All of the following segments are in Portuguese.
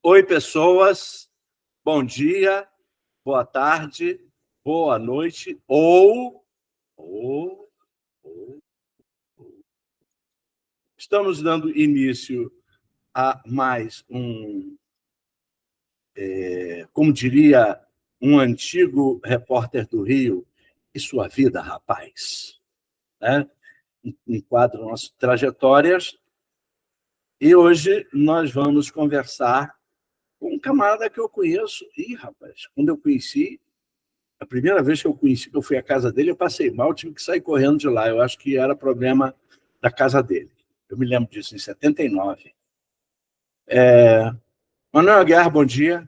Oi, pessoas. Bom dia, boa tarde, boa noite, ou... Estamos dando início a mais como diria um antigo repórter do Rio, e sua vida, rapaz? Né? Um quadro nosso Trajetórias. E hoje nós vamos conversar com um camarada que eu conheço. Ih, rapaz, quando eu conheci, a primeira vez que eu conheci, que eu fui à casa dele, eu passei mal, tive que sair correndo de lá. Eu acho que era problema da casa dele. Eu me lembro disso, em 79. Manuel Aguiar, bom dia.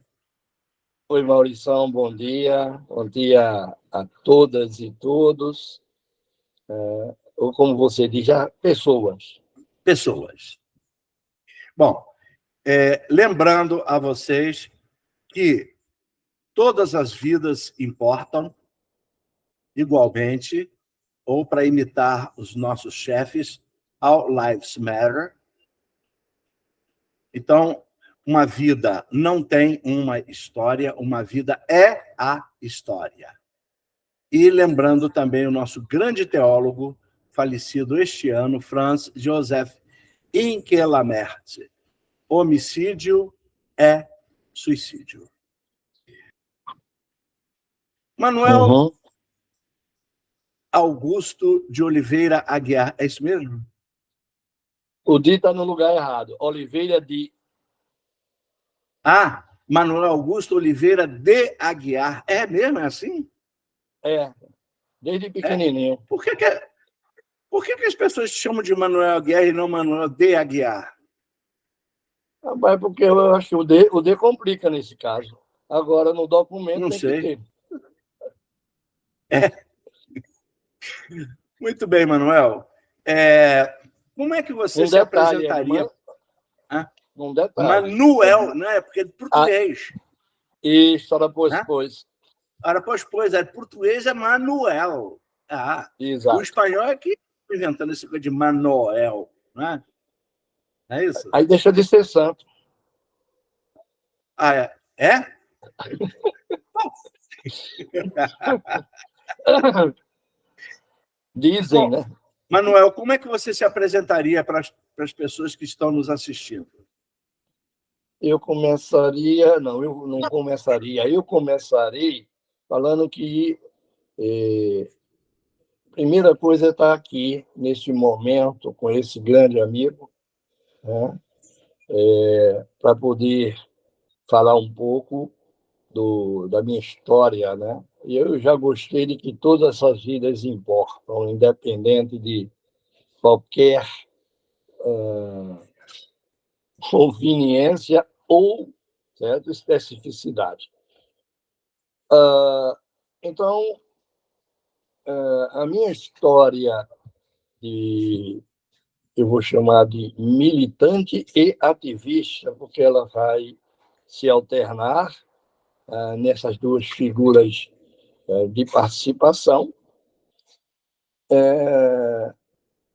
Oi, Maurição, bom dia. Bom dia a todas e todos. Ou como você diz, já pessoas. Pessoas. Bom, lembrando a vocês que todas as vidas importam igualmente, ou para imitar os nossos chefes, All Lives Matter. Então, uma vida não tem uma história, uma vida é a história. E lembrando também o nosso grande teólogo, falecido este ano, Franz Joseph Inkelamert: homicídio é suicídio. Manuel Augusto de Oliveira Aguiar, é isso mesmo? O D está no lugar errado. Oliveira de... Manuel Augusto Oliveira de Aguiar. É mesmo, é assim? Desde pequenininho. Por que as pessoas te chamam de Manuel Aguiar e não Manuel de Aguiar? Mas porque eu acho que o D complica nesse caso. Agora, no documento, Não tem sei. que ter. Muito bem, Manuel. Como é que você se apresentaria? Um detalhe. Manuel, não é? Porque é de português. Isso, ora, pois. Ora, pois, português é Manuel. Exato. O espanhol é que está inventando esse coisa de Manoel, não é? É isso? Aí deixa de ser santo. É? Dizem, né? Manuel, como é que você se apresentaria para as pessoas que estão nos assistindo? Eu não começaria. Eu começarei falando que a primeira coisa é estar aqui, nesse momento, com esse grande amigo, né? Para poder falar um pouco da minha história, né? E eu já gostei de que todas essas vidas importam, independente de qualquer conveniência ou, certo, especificidade. Então, a minha história eu vou chamar de militante e ativista, porque ela vai se alternar nessas duas figuras de participação.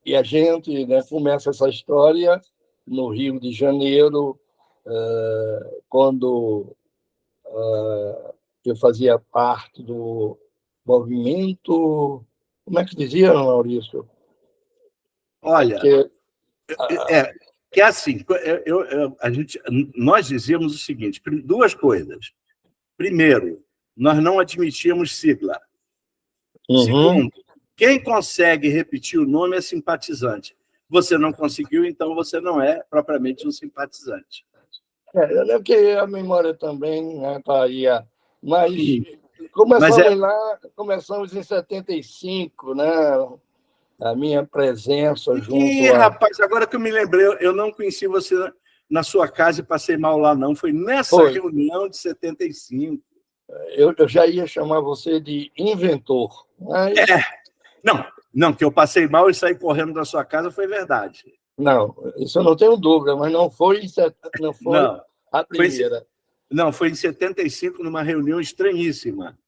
E a gente, né, começa essa história no Rio de Janeiro, quando eu fazia parte do movimento... Como é que dizia, Maurício? Olha, que é assim, nós dizíamos o seguinte: duas coisas. Primeiro, nós não admitíamos sigla. Segundo, quem consegue repetir o nome é simpatizante. Você não conseguiu, então você não é propriamente um simpatizante. Eu lembro que a memória também está aí. Mas começamos em 75, né? A minha presença junto Rapaz, agora que eu me lembrei, eu não conheci você na sua casa e passei mal lá, não. Foi nessa reunião de 75. Eu já ia chamar você de inventor. Mas... Não, que eu passei mal e saí correndo da sua casa foi verdade. Não, isso eu não tenho dúvida, mas não foi a primeira. Foi em 75, numa reunião estranhíssima,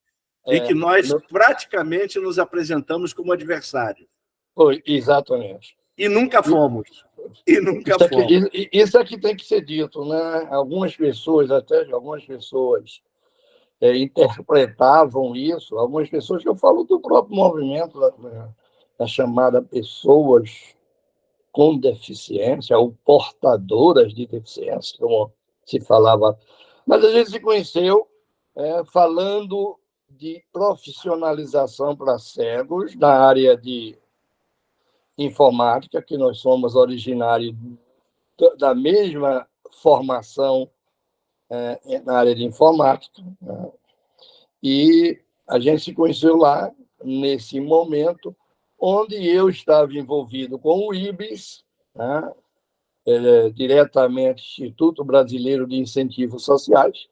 em que nós praticamente nos apresentamos como adversários. Foi, exatamente. E nunca fomos. E nunca fomos. Isso aqui tem que ser dito, né? Algumas pessoas interpretavam isso, algumas pessoas que eu falo do próprio movimento da chamada pessoas com deficiência, ou portadoras de deficiência, como se falava. Mas a gente se conheceu falando de profissionalização para cegos na área de informática, que nós somos originários da mesma formação na área de informática, né? E a gente se conheceu lá, nesse momento, onde eu estava envolvido com o IBIS, né? Diretamente Instituto Brasileiro de Incentivos Sociais,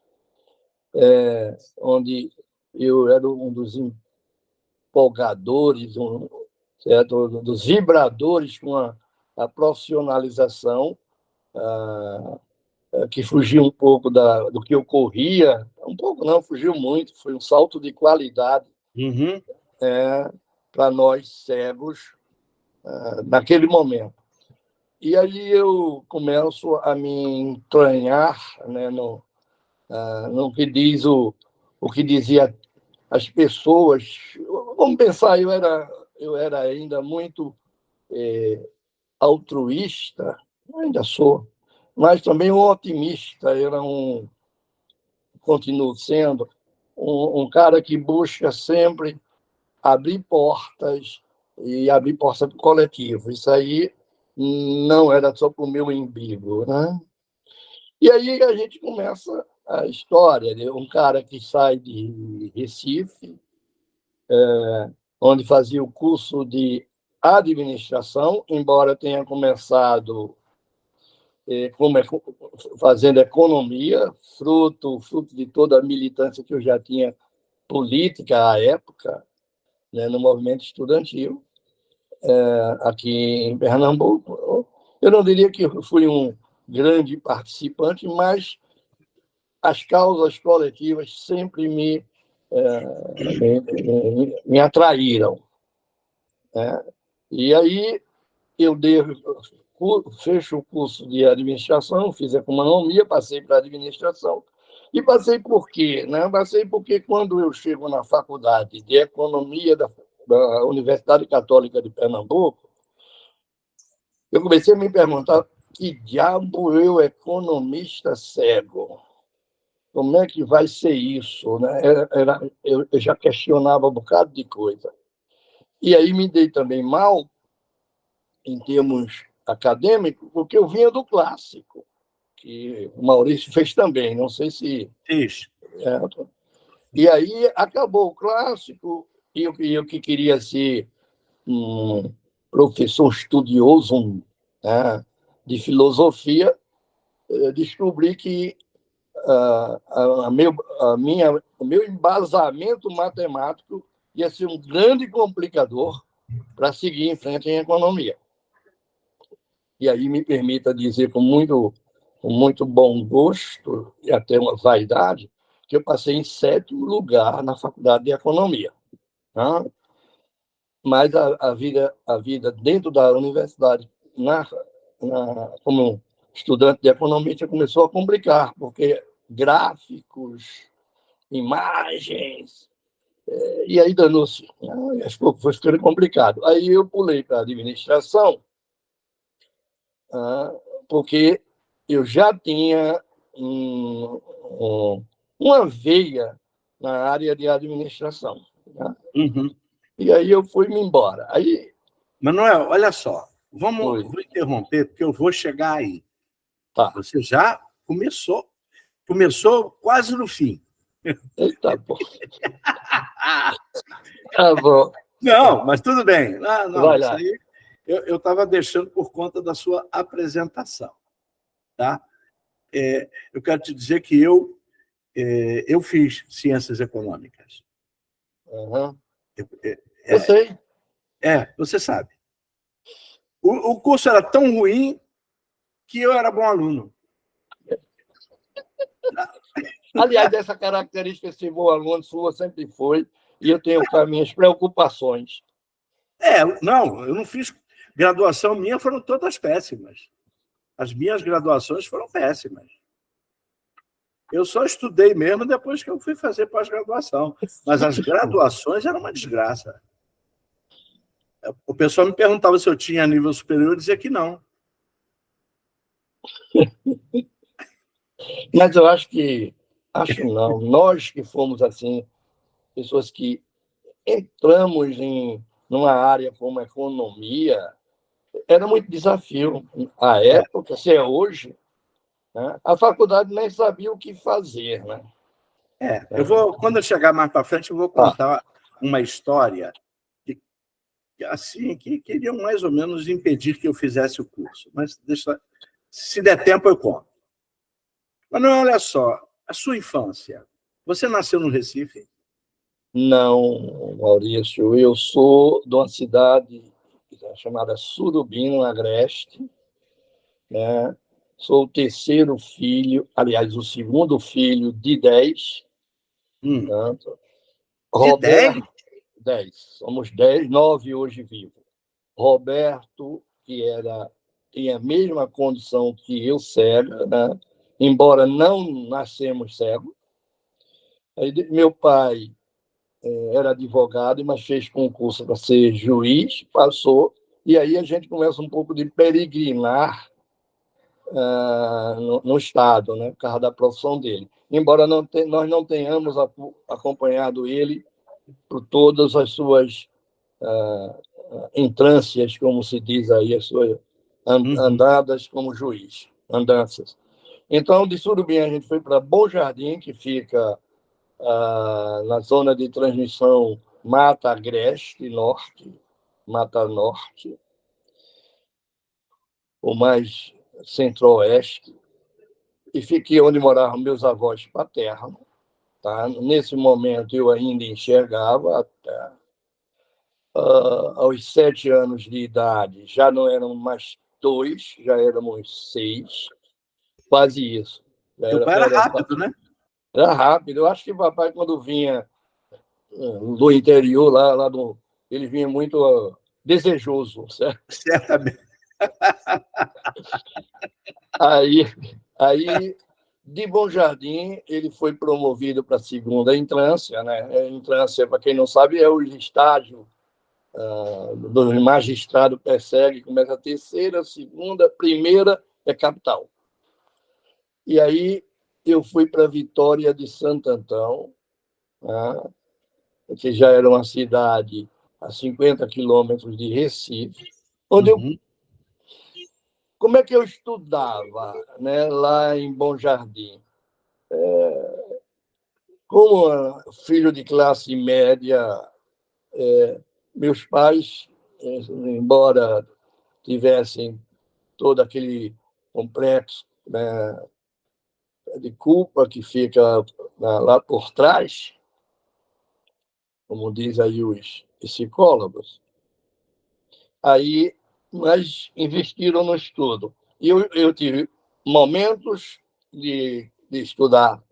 onde eu era um dos empolgadores, certo? Dos vibradores com a profissionalização, que fugiu um pouco do que ocorria, um pouco não, fugiu muito, foi um salto de qualidade para nós cegos naquele momento. E aí eu começo a me entranhar, né, no que diz o que dizia as pessoas. Vamos pensar, eu era ainda muito altruísta, ainda sou, mas também um otimista. Continuo sendo um cara que busca sempre abrir portas e abrir portas para o coletivo. Isso aí não era só para o meu umbigo, né? E aí a gente começa a história de um cara que sai de Recife, onde fazia o curso de administração, embora tenha começado fazendo economia, fruto de toda a militância que eu já tinha política à época, né, no movimento estudantil, aqui em Pernambuco. Eu não diria que eu fui um grande participante, mas as causas coletivas sempre me atraíram, né? E aí eu fecho o curso de administração, fiz economia, passei para administração. E passei por quê? Né? Passei porque quando eu chego na faculdade de economia da Universidade Católica de Pernambuco, eu comecei a me perguntar: que diabo eu, economista cego? Como é que vai ser isso? Né? Eu já questionava um bocado de coisa. E aí me dei também mal, em termos acadêmicos, porque eu vinha do clássico, que o Maurício fez também, não sei se... Isso. E aí acabou o clássico, e eu que queria ser um professor estudioso, né, de filosofia, descobri que o meu embasamento matemático ia ser um grande complicador para seguir em frente em economia. E aí me permita dizer com muito bom gosto e até uma vaidade que eu passei em 7º lugar na faculdade de economia, tá? Mas a vida dentro da universidade, como estudante de economia, já começou a complicar, porque gráficos, imagens, e aí danou-se. Acho que foi ficando complicado. Aí eu pulei para a administração, porque eu já tinha uma veia na área de administração, né? E aí eu fui-me embora. Aí, Manuel, olha só, vou interromper, porque eu vou chegar aí. Tá. Você já começou quase no fim. Eita, pô. Tá bom. Não, mas tudo bem. Não, vai isso lá. aí eu estava deixando por conta da sua apresentação. Tá? Eu quero te dizer que eu fiz ciências econômicas. Eu sei. Você sabe. O curso era tão ruim que eu era bom aluno. Aliás, essa característica de ser bom aluno sua sempre foi, e eu tenho com as minhas preocupações. Não, eu não fiz. Graduação minha foram todas péssimas. As minhas graduações foram péssimas. Eu só estudei mesmo depois que eu fui fazer pós-graduação. Mas as graduações eram uma desgraça. O pessoal me perguntava se eu tinha nível superior, eu dizia que não. Mas eu acho não, nós que fomos assim, pessoas que entramos numa área como a economia, era muito desafio. À época, se é hoje, né, a faculdade nem sabia o que fazer. Né? Quando eu chegar mais para frente, eu vou contar uma história que queriam mais ou menos impedir que eu fizesse o curso. Mas se der tempo, eu conto. Mas não, olha só, a sua infância. Você nasceu no Recife? Não, Maurício, eu sou de uma cidade chamada Surubim, no Agreste, né? Sou o terceiro filho, aliás, o segundo filho de 10. Portanto, De 10? 10. Somos 10, 9 hoje vivos. Roberto, que tinha a mesma condição que eu, cego, né? Embora não nascemos cegos. Meu pai era advogado, mas fez concurso para ser juiz, passou, e aí a gente começa um pouco de peregrinar no Estado, né, por causa da profissão dele. Embora nós não tenhamos acompanhado ele por todas as suas entrâncias, como se diz aí, as suas andadas como juiz, andanças. Então, de Surubim, a gente foi para Bom Jardim, que fica na zona de transmissão Mata Agreste Norte, Mata Norte, o mais centro-oeste, e fiquei onde moravam meus avós paternos. Tá? Nesse momento, eu ainda enxergava até aos 7 anos de idade, já não eram mais 2, já éramos 6, quase isso. Teu pai era rápido, né? Era rápido. Eu acho que o papai, quando vinha do interior, ele vinha muito desejoso, certo? Certamente. Aí, de Bom Jardim, ele foi promovido para a segunda entrância. Né? Entrância, para quem não sabe, é o estágio do magistrado persegue, começa a terceira, segunda, primeira é capital. E aí eu fui para Vitória de Santo Antão, né? Que já era uma cidade a 50 quilômetros de Recife, onde como é que eu estudava, né, lá em Bom Jardim? Como filho de classe média, meus pais, embora tivessem todo aquele complexo, né, de culpa que fica lá por trás, como diz aí os psicólogos, aí mas investiram no estudo. E eu tive momentos de estudar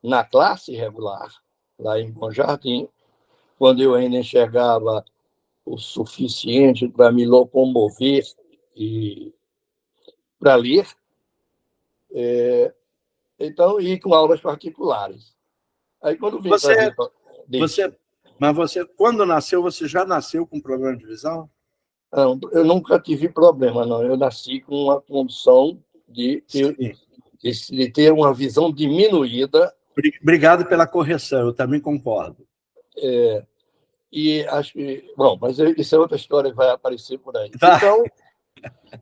na classe regular, lá em Bom Jardim, quando eu ainda enxergava o suficiente para me locomover e para ler, então, e com aulas particulares. Aí, quando vim para Mas você, quando nasceu, você já nasceu com problema de visão? Não, eu nunca tive problema, não. Eu nasci com uma condição de ter uma visão diminuída. Obrigado pela correção, eu também concordo. E acho que... Bom, mas isso é outra história que vai aparecer por aí. Tá. Então,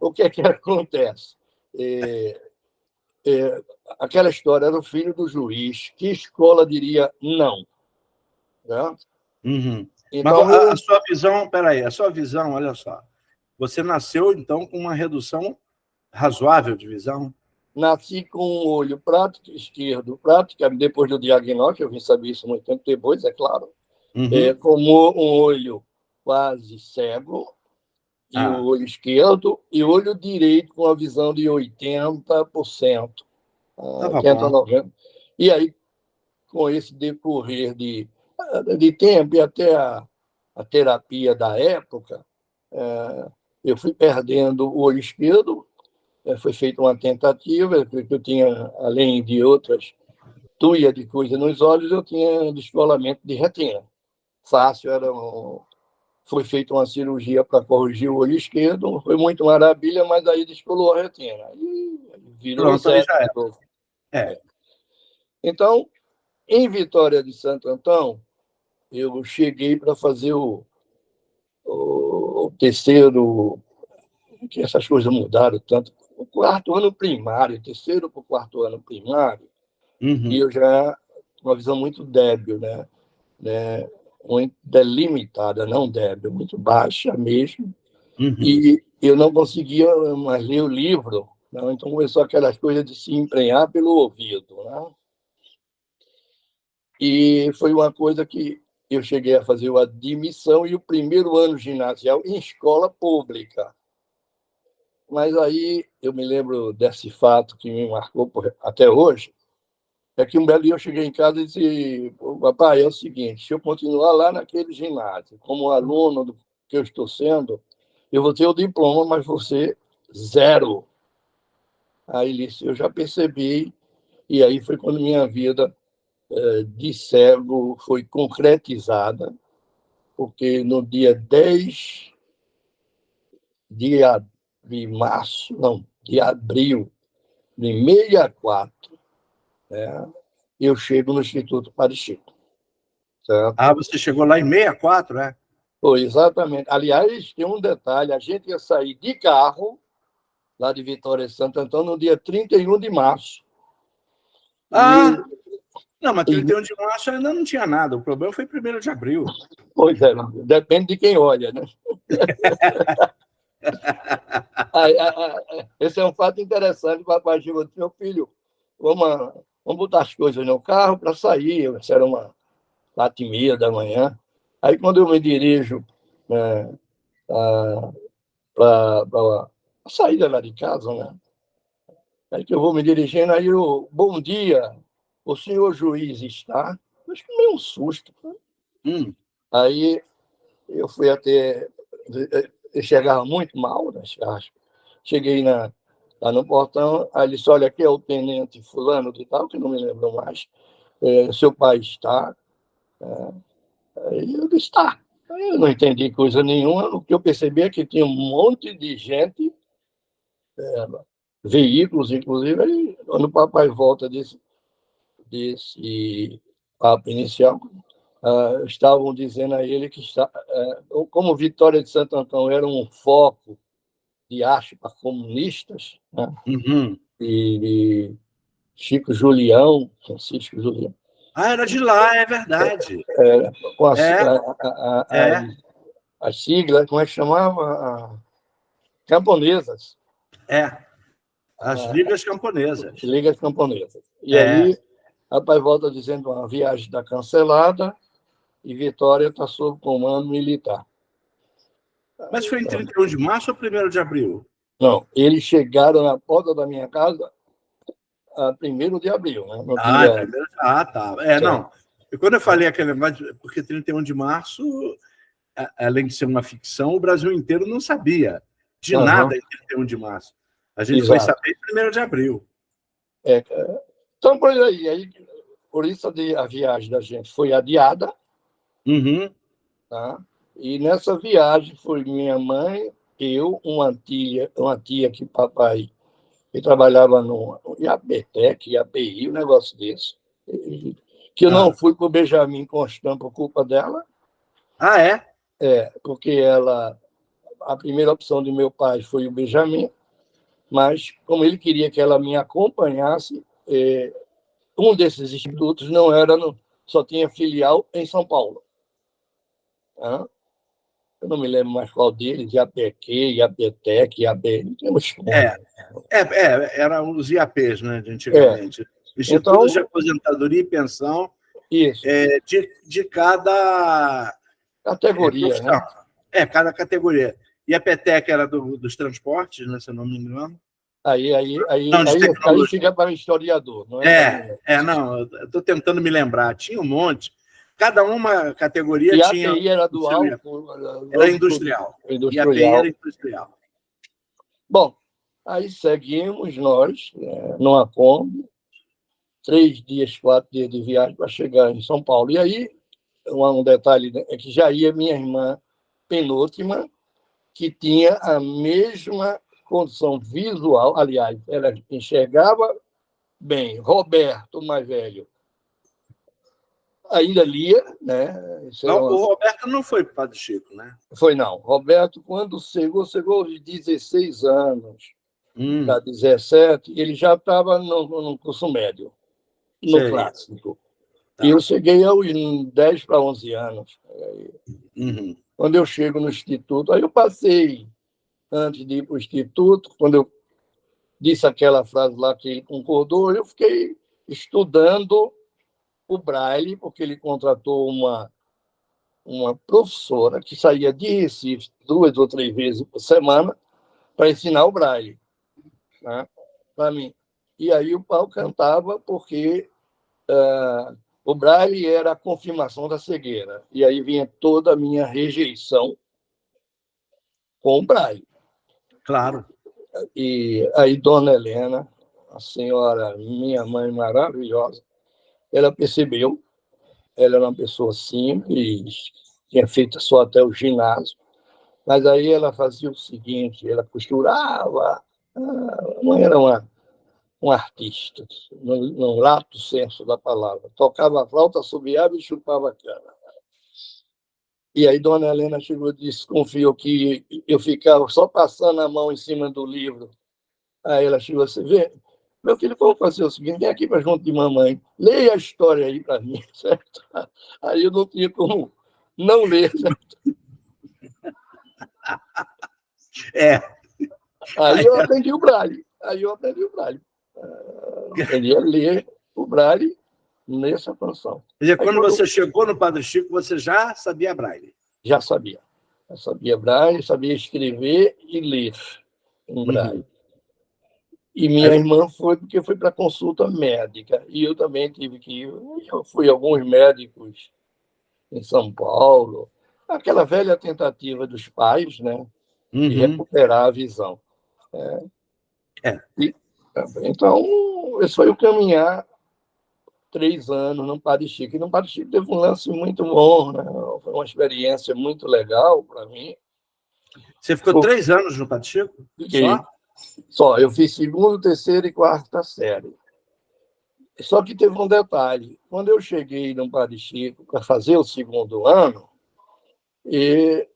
o que é que acontece? Aquela história era o filho do juiz. Que escola diria não? Né? Então, mas a sua visão, peraí, a sua visão, olha só. Você nasceu, então, com uma redução razoável de visão? Nasci com um olho prático esquerdo, praticamente depois do diagnóstico, eu vim saber isso muito tempo depois, é claro, como um olho quase cego, e o olho esquerdo, e o olho direito com a visão de 80%, 80%, 90%. E aí, com esse decorrer de tempo e até a terapia da época, eu fui perdendo o olho esquerdo, foi feita uma tentativa, porque eu tinha, além de outras tuia de coisa nos olhos, eu tinha descolamento de retina. Fácil, foi feita uma cirurgia para corrigir o olho esquerdo, não foi muito maravilha, mas aí descolou a retina. E virou Pronto, aí certo. já é. Então, em Vitória de Santo Antão, eu cheguei para fazer o terceiro, que essas coisas mudaram tanto, o quarto ano primário, terceiro para o quarto ano primário, e eu já uma visão muito débil, né? Muito delimitada, não débil, muito baixa mesmo, e eu não conseguia mais ler o livro, não? Então começou aquelas coisas de se emprenhar pelo ouvido, né? E foi uma coisa que eu cheguei a fazer a admissão e o primeiro ano ginasial em escola pública. Mas aí eu me lembro desse fato que me marcou até hoje, é que um belo dia eu cheguei em casa e disse: papai, é o seguinte, se eu continuar lá naquele ginásio, como aluno do que eu estou sendo, eu vou ter o diploma, mas você zero. Aí ele disse: eu já percebi, e aí foi quando minha vida de cego foi concretizada, porque no dia 10 de março, não, de abril de 64, né, eu chego no Instituto Padre Chico. Certo? Você chegou lá em 64, né? Foi, exatamente. Aliás, tem um detalhe, a gente ia sair de carro, lá de Vitória de Santo Antônio, no dia 31 de março. Não, mas 31 de março ainda não tinha nada, o problema foi 1º de abril. Pois é, depende de quem olha, né? Esse é um fato interessante. O papai chegou e disse: meu filho, vamos botar as coisas no carro para sair. Isso era 4h30 da manhã. Aí, quando eu me dirijo, né, para a saída lá de casa, né? Aí que eu vou me dirigindo, aí eu: bom dia, o senhor juiz está? Acho que meio um susto. Aí eu fui até... Eu chegava muito mal nas caixas. Cheguei lá no portão, aí ele disse: olha, aqui é o tenente fulano de tal, que não me lembro mais, seu pai está? Aí eu disse: tá. Aí eu não entendi coisa nenhuma, o que eu percebi é que tinha um monte de gente, veículos, inclusive, aí, quando o papai volta desse papo inicial, estavam dizendo a ele que, como Vitória de Santo Antão era um foco de aspas comunistas, né? E Chico Julião, Francisco Julião. Era de lá, é verdade. Com as siglas, como é que chamava? Camponesas. As ligas camponesas. Ligas camponesas. E aí, rapaz, volta dizendo: a viagem está cancelada e Vitória está sob comando militar. Mas foi em 31 de março ou 1º de abril? Não, eles chegaram na porta da minha casa a 1º de abril. Né? Tá. Não. E quando eu falei aquele negócio, porque 31 de março, além de ser uma ficção, o Brasil inteiro não sabia de nada em 31 de março. A gente foi saber em 1º de abril. Então, por aí, por isso a viagem da gente foi adiada. Tá? E nessa viagem foi minha mãe, eu, uma tia que papai, que trabalhava no IAPTEC, IAPI, um negócio desse, que eu não fui para o Benjamin Constant por culpa dela. Porque a primeira opção de meu pai foi o Benjamin, mas como ele queria que ela me acompanhasse, um desses institutos não era, só tinha filial em São Paulo. Tá? Eu não me lembro mais qual deles, IAPQ, IAPTEC, IAB... Eram os IAPs, né, de antigamente. Institutos de Aposentadoria e Pensão de cada categoria. Né? Cada categoria. E a IAPTEC era dos transportes, né, se eu não me engano. Aí fica para o historiador. Não não, eu estou tentando me lembrar. Tinha um monte. Cada uma categoria e tinha... E a API era do álcool? Era industrial. E a API era industrial. Bom, aí seguimos nós, numa Kombi, 3 dias, 4 dias de viagem para chegar em São Paulo. E aí, um detalhe é que já ia minha irmã penúltima, que tinha a mesma condição visual, aliás, ela enxergava bem. Roberto, mais velho, ainda lia, né? O Roberto não foi para o Padre Chico, né? Foi não. Roberto, quando chegou aos 16 anos, para 17, ele já estava no curso médio, no Sei. clássico. Tá. E eu cheguei aos 10 para 11 anos. Quando eu chego no instituto, aí eu passei, antes de ir para o instituto, quando eu disse aquela frase lá que ele concordou, eu fiquei estudando o Braille, porque ele contratou uma professora que saía de Recife 2 ou 3 vezes por semana para ensinar o Braille, né, para mim. E aí o pau cantava porque o Braille era a confirmação da cegueira. E aí vinha toda a minha rejeição com o Braille. Claro. E aí Dona Helena, a senhora, minha mãe maravilhosa, ela percebeu, ela era uma pessoa simples, tinha feito só até o ginásio, mas aí ela fazia o seguinte, ela costurava, a mãe era um artista, no lato senso da palavra, tocava a flauta, assobiava e chupava a cana. E aí Dona Helena chegou e disse, confiou que eu ficava só passando a mão em cima do livro. Aí ela chegou assim, vê, meu filho, vamos fazer o seguinte, vem aqui para junto de mamãe, leia a história aí para mim, certo? Aí eu não tinha como não ler, certo? Aí eu aprendi o Braille. Aprendi a ler o Braille nessa função. Quer dizer, quando você chegou no Padre Chico, você já sabia Braille? Já sabia. Eu sabia Braille, sabia escrever e ler em Braille. E minha irmã foi porque foi para consulta médica. E eu também tive que ir. Eu fui a alguns médicos em São Paulo. Aquela velha tentativa dos pais, né, de recuperar a visão. Então, esse foi o caminhar 3 anos no Padre Chico. E no Padre Chico teve um lance muito bom, né? Foi uma experiência muito legal para mim. Você ficou 3 anos no Padre Chico? Só. Eu fiz 2ª, 3ª e 4ª série. Só que teve um detalhe. Quando eu cheguei no Padre Chico para fazer o 2º ano, e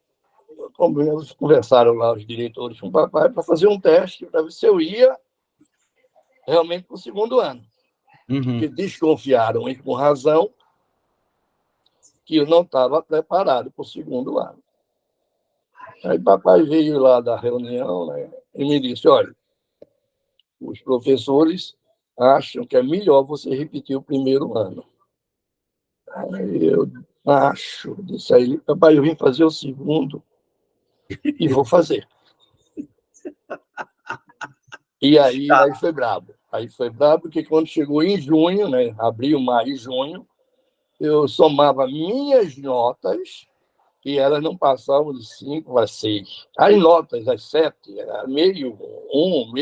conversaram lá os diretores com o papai para fazer um teste para ver se eu ia realmente para o 2º ano. Porque desconfiaram, e com razão, que eu não estava preparado para o 2º ano. Aí papai veio lá da reunião, né, e me disse, olha, os professores acham que é melhor você repetir o 1º ano. Aí eu acho, disse a ele, papai, eu vim fazer o 2º e vou fazer. E aí foi brabo. Aí foi brabo porque quando chegou em junho, né, abril, maio e junho, eu somava minhas notas e elas não passavam de 5 a 6. As notas, as 7, era meio 1.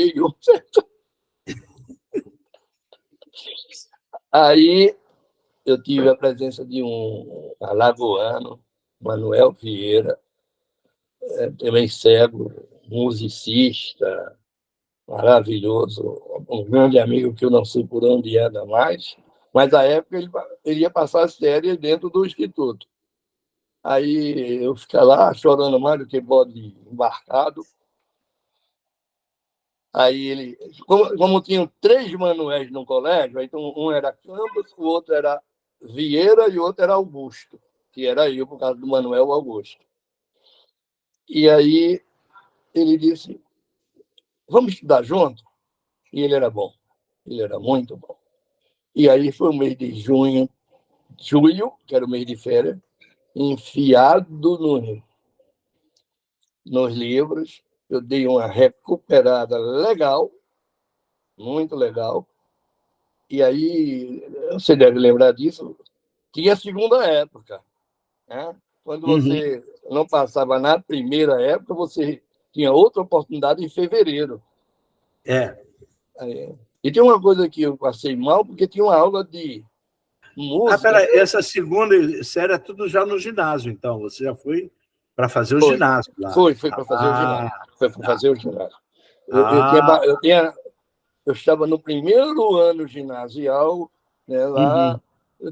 Aí eu tive a presença de um alagoano, Manuel Vieira, também cego, musicista, maravilhoso, um grande amigo que eu não sei por onde anda mais, mas à época ele ia passar as férias dentro do instituto. Aí eu ficava lá chorando mais do que bode embarcado. Aí ele, como tinham 3 Manuéis no colégio, então um era Campos, o outro era Vieira e o outro era Augusto, que era eu por causa do Manuel Augusto. E aí ele disse, vamos estudar junto? E ele era bom, ele era muito bom. E aí foi o mês de julho, que era o mês de férias, enfiado nos livros. Eu dei uma recuperada legal, muito legal. E aí, você deve lembrar disso, tinha a segunda época, né? Quando você não passava na primeira época, você tinha outra oportunidade em fevereiro. É. E tem uma coisa que eu passei mal, porque tinha uma aula de música. Peraí, essa segunda série é tudo já no ginásio, então. Você já foi para fazer o ginásio lá. Foi para fazer o ginásio. Foi para fazer o ginásio. Eu estava no primeiro ano ginasial, né, lá,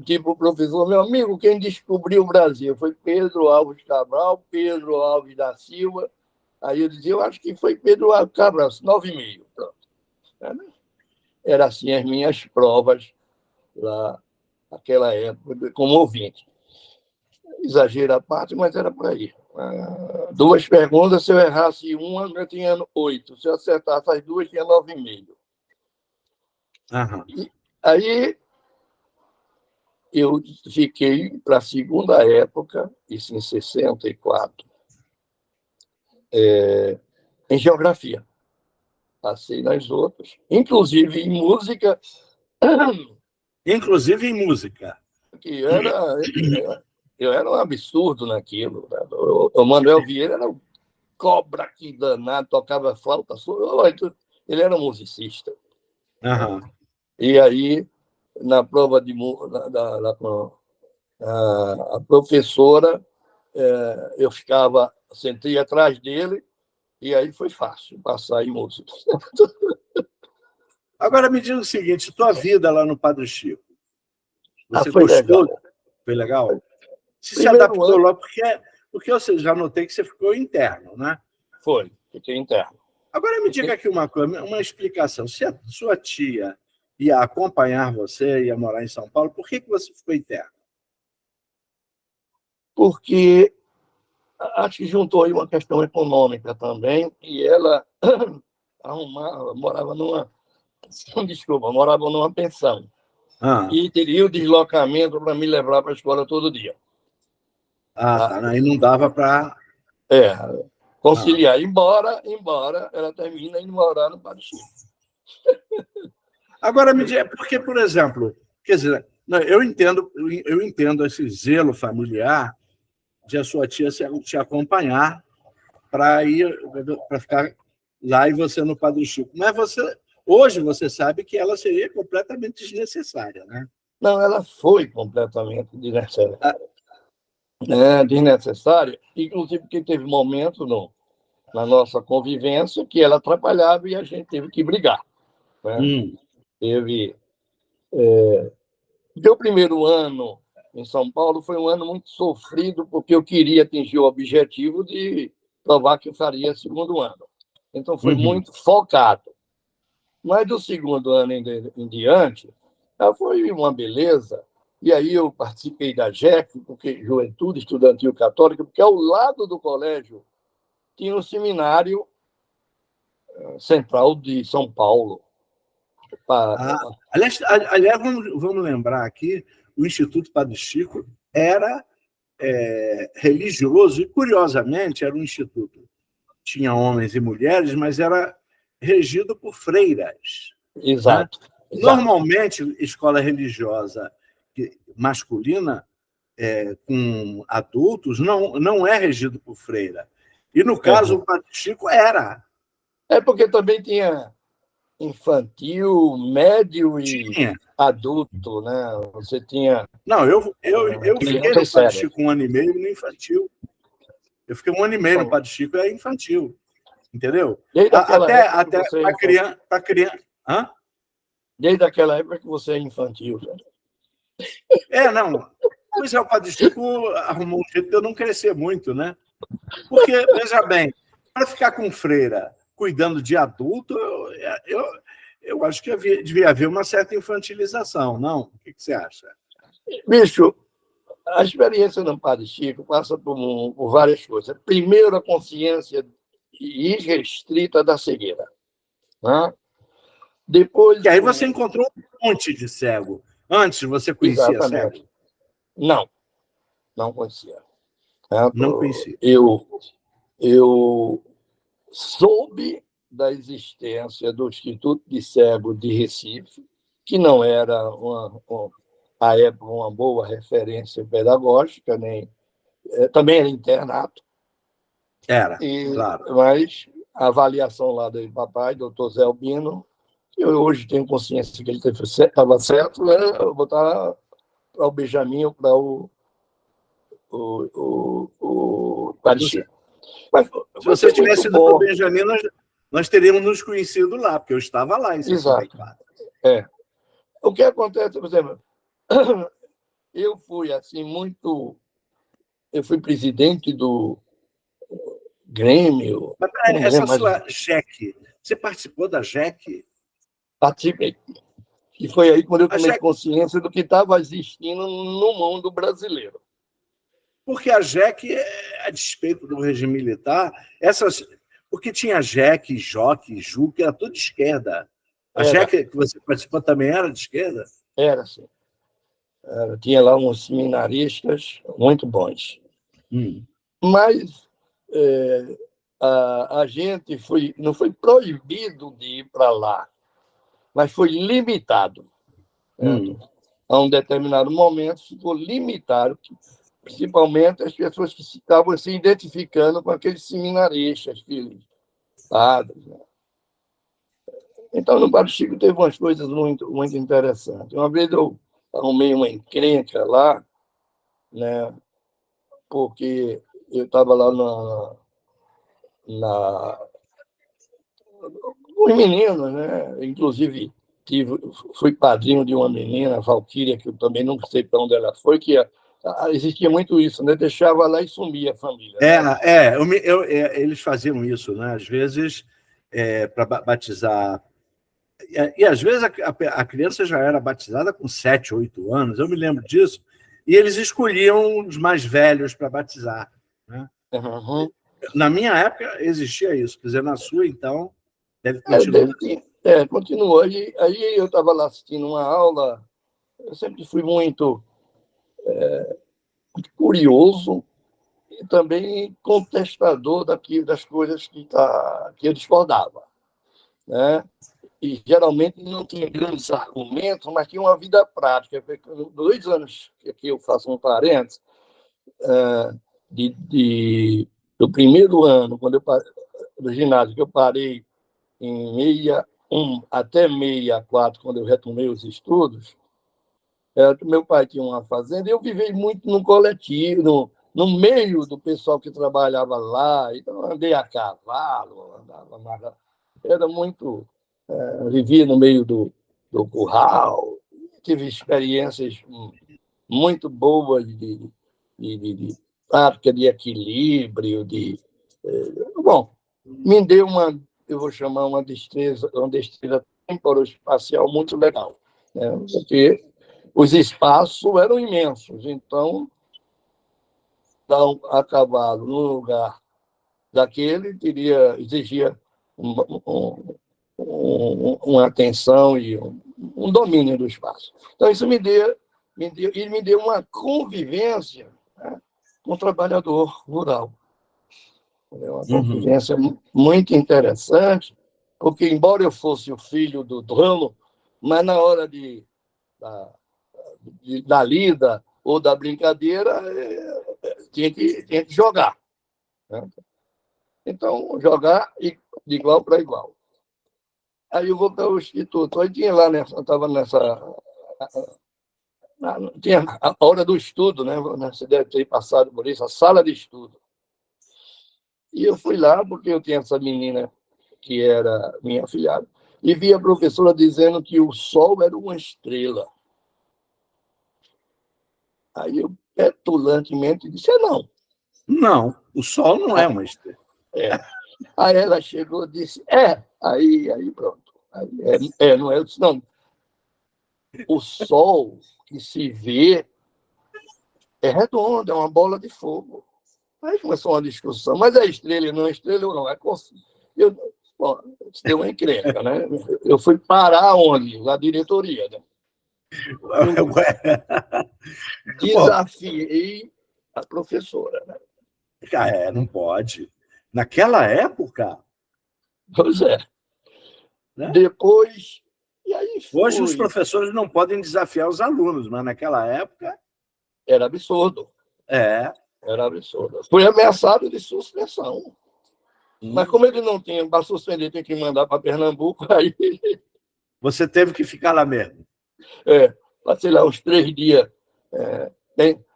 tipo, o professor, meu amigo, quem descobriu o Brasil foi Pedro Alves Cabral, Pedro Alves da Silva. Aí eu dizia, eu acho que foi Pedro Alves Cabral, 9,5. Pronto. Era assim as minhas provas lá naquela época, como ouvinte. Exagero à parte, mas era por aí. 2 perguntas, se eu errasse uma, eu tinha 8. Se eu acertasse as 2, tinha 9,5. Uhum. Aí eu fiquei para a segunda época, isso em 64, em geografia. Passei nas outras, inclusive em música. Inclusive em música. Que eu era um absurdo naquilo. Né? O Manuel Vieira era um cobra que danado, tocava flauta. Ele era um musicista. Uhum. E aí, na prova a professora, eu sentei atrás dele, e aí foi fácil passar em música. Agora me diga o seguinte, tua vida lá no Padre Chico, você foi gostou? legal. Foi legal? Você se Primeiro adaptou ano, lá, porque eu já notei que você ficou interno, né? fiquei interno. Agora me diga aqui uma coisa, uma explicação. Se a sua tia ia acompanhar você, ia morar em São Paulo, por que você ficou interno? Porque acho que juntou aí uma questão econômica também, e ela morava numa pensão. E teria o deslocamento para me levar para a escola todo dia. Tá. Aí não dava para... conciliar, embora ela termine indo morar no Padre Chico. Agora me diga, porque, por exemplo, quer dizer, eu entendo esse zelo familiar de a sua tia te acompanhar para ficar lá e você no Padre Chico. Mas hoje você sabe que ela seria completamente desnecessária, né? Não, ela foi completamente desnecessária, inclusive porque teve momento na nossa convivência que ela atrapalhava e a gente teve que brigar. Né? Teve... Meu primeiro ano em São Paulo foi um ano muito sofrido, porque eu queria atingir o objetivo de provar que eu faria segundo ano. Então, foi muito focado. Mas do segundo ano em diante, foi uma beleza. E aí eu participei da JEC, porque Juventude Estudantil Católica, porque ao lado do colégio tinha um seminário central de São Paulo. Aliás, vamos lembrar aqui, o Instituto Padre Chico era religioso e, curiosamente, era um instituto. Tinha homens e mulheres, mas era regido por freiras. Exato. Né? Normalmente, escola religiosa masculina com adultos não é regido por freira. E, no caso, o Padre Chico era. Porque também tinha infantil, médio e adulto, né? Você tinha... Não, eu fiquei no Padre Chico 1 ano e meio no infantil. Eu fiquei 1 ano e meio no Padre Chico, é infantil. Entendeu? Até para criança. Hã? Desde aquela época que você é infantil. Já. Não. Pois o Padre Chico arrumou um jeito de eu não crescer muito, né? Porque, veja bem, para ficar com freira cuidando de adulto, eu acho que devia haver uma certa infantilização, não? O que você acha? Bicho, a experiência no Padre Chico passa por várias coisas. Primeiro, a consciência irrestrita da cegueira. Né? Depois... E aí você encontrou um monte de cego. Antes você conhecia cego? Não conhecia. Não conhecia. Eu soube da existência do Instituto de Cego de Recife, que não era, à época, uma boa referência pedagógica, também era internato. Era, claro. Mas a avaliação lá do papai, doutor Zé Albino, que eu hoje tenho consciência que ele estava certo, né? Eu botar para o Benjamin ou para o Parixi. Mas se você tivesse ido para o Benjamin, nós teríamos nos conhecido lá, porque eu estava lá em 64. Exato. O que acontece, por exemplo, eu fui assim muito... Eu fui presidente do Grêmio. Mas essa sua JEC, você participou da JEC? Participei. E foi aí quando eu tomei consciência do que estava existindo no mundo brasileiro. Porque a JEC, a despeito do regime militar, porque tinha JEC, JOC, JUC, era tudo de esquerda. A JEC que você participou também era de esquerda? Era, sim. Tinha lá uns seminaristas muito bons. Mas a gente não foi proibido de ir para lá, mas foi limitado. A um determinado momento, ficou limitado, principalmente as pessoas que estavam se identificando com aqueles seminaristas, filhos, padres. Né? Então, no Padre Chico teve umas coisas muito, muito interessantes. Uma vez eu arrumei uma encrenca lá, né, porque eu estava lá os meninos, né? Inclusive, fui padrinho de uma menina, Valquíria, que eu também não sei para onde ela foi, que existia muito isso, né? Deixava lá e sumia a família. Eles faziam isso, né? Às vezes, para batizar. E às vezes a criança já era batizada com 7, 8 anos, eu me lembro disso, e eles escolhiam os mais velhos para batizar. Né? Na minha época existia isso, quer dizer, na sua, então, deve continuar. Continuou. Aí eu estava lá assistindo uma aula, eu sempre fui muito curioso e também contestador das coisas que eu discordava. Né? E geralmente não tinha grandes argumentos, mas tinha uma vida prática. 2 anos que eu faço um parênteses, do primeiro ano, quando do ginásio, que eu parei em 61 até 64, quando eu retomei os estudos, meu pai tinha uma fazenda e eu vivei muito no coletivo, no meio do pessoal que trabalhava lá. Então, andei a cavalo, era muito... vivia no meio do curral, tive experiências muito boas de prática de equilíbrio, bom, me deu eu vou chamar uma destreza temporoespacial muito legal, né? Porque os espaços eram imensos, então dar a cavalo no lugar daquele exigia uma atenção e um domínio do espaço. Então, isso me deu uma convivência, né, com o trabalhador rural. Uma convivência muito interessante, porque, embora eu fosse o filho do dono, mas na hora da lida ou da brincadeira, tinha que jogar. Né? Então, jogar de igual para igual. Aí eu vou para o instituto. Aí tinha lá, estava tinha a hora do estudo, né? Você deve ter passado por isso, a sala de estudo. E eu fui lá porque eu tinha essa menina que era minha afilhada, e vi a professora dizendo que o Sol era uma estrela. Aí eu, petulantemente, disse, não. Não, o Sol não é uma estrela. Aí ela chegou e disse, aí pronto. Não é, eu disse, não. O Sol que se vê é redondo, é uma bola de fogo. Aí começou uma discussão, mas é estrela, não é estrela ou não? Deu uma encrenca, né? Eu fui parar onde? Na diretoria, né? Desafiei a professora, né? Não pode. Naquela época... Pois é. Né? Depois... E aí hoje os professores não podem desafiar os alunos, mas naquela época... Era absurdo. Era absurdo. Fui ameaçado de suspensão. Mas como ele não tinha, para suspender, tem que mandar para Pernambuco, aí Você teve que ficar lá mesmo. passei lá uns 3 dias.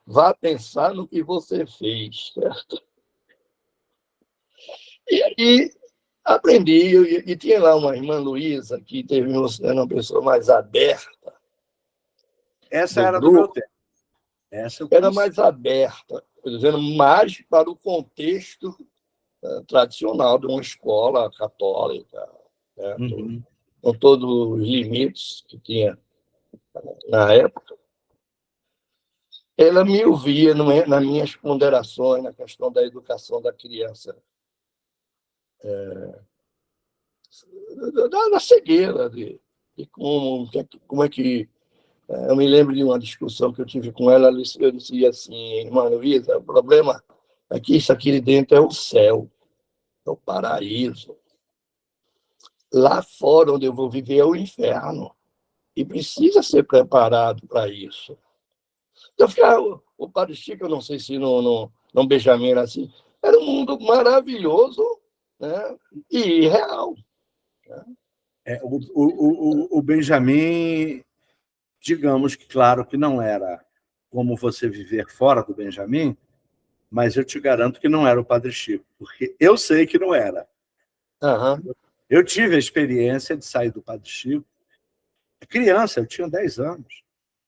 Vá pensar no que você fez, certo? E aí aprendi, e tinha lá uma irmã Luísa, que era uma pessoa mais aberta Essa do era do meu grupo, tempo. Essa eu era conheci. mais aberta, dizendo, mais para o contexto tradicional de uma escola católica, certo? Uhum. Com todos os limites que tinha na época. Ela me ouvia nas minhas ponderações na questão da educação da criança, da cegueira, de como é que. Eu me lembro de uma discussão que eu tive com ela, eu disse assim, irmã Luísa, o problema é que isso aqui dentro é o céu, é o paraíso. Lá fora, onde eu vou viver, é o inferno. E precisa ser preparado para isso. Então, o Padre Chico, eu não sei se no Benjamin era assim, era um mundo maravilhoso, né? E real. O Benjamin, digamos que, claro, que não era como você viver fora do Benjamin, mas eu te garanto que não era o Padre Chico, porque eu sei que não era. Uhum. Eu tive a experiência de sair do Padre Chico. Criança, eu tinha 10 anos.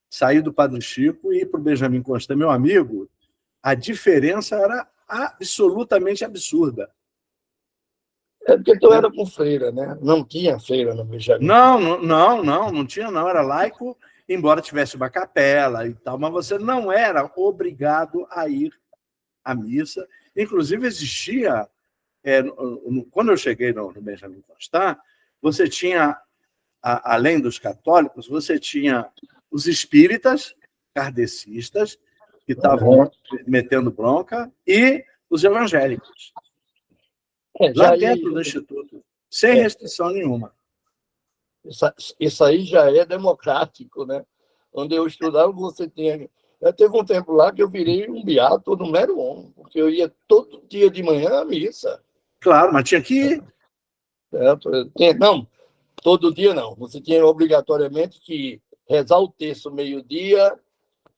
Saí do Padre Chico e ir para o Benjamin Constant, meu amigo, a diferença era absolutamente absurda. É porque tu era com freira, né? Não tinha freira no Benjamin. Não tinha, não. Era laico, embora tivesse uma capela e tal, mas você não era obrigado a ir à missa. Inclusive, existia, quando eu cheguei no Benjamin Constant, você tinha, além dos católicos, você tinha os espíritas, kardecistas, que estavam metendo bronca, e os evangélicos, lá dentro do Instituto, sem restrição nenhuma. Isso aí já é democrático, né? Onde eu estudava, você tinha. Teve um tempo lá que eu virei um beato número 1, porque eu ia todo dia de manhã à missa. Claro, mas tinha que ir. Não, todo dia não. Você tinha obrigatoriamente que rezar o terço meio-dia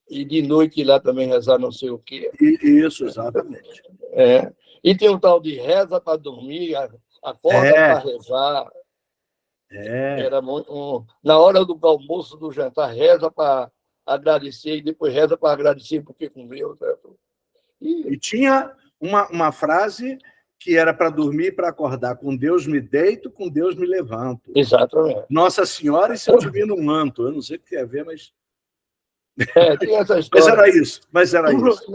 e de noite ir lá também rezar não sei o quê. Isso, exatamente. E tem um tal de reza para dormir, acorda para rezar. Era na hora do almoço, do jantar, reza para agradecer e depois reza para agradecer porque comeu. Certo? E tinha uma frase que era para dormir e para acordar: com Deus me deito, com Deus me levanto. Exatamente. Nossa Senhora e seu divino manto. Eu não sei o que quer ver, mas... Tinha essa história. Mas era isso.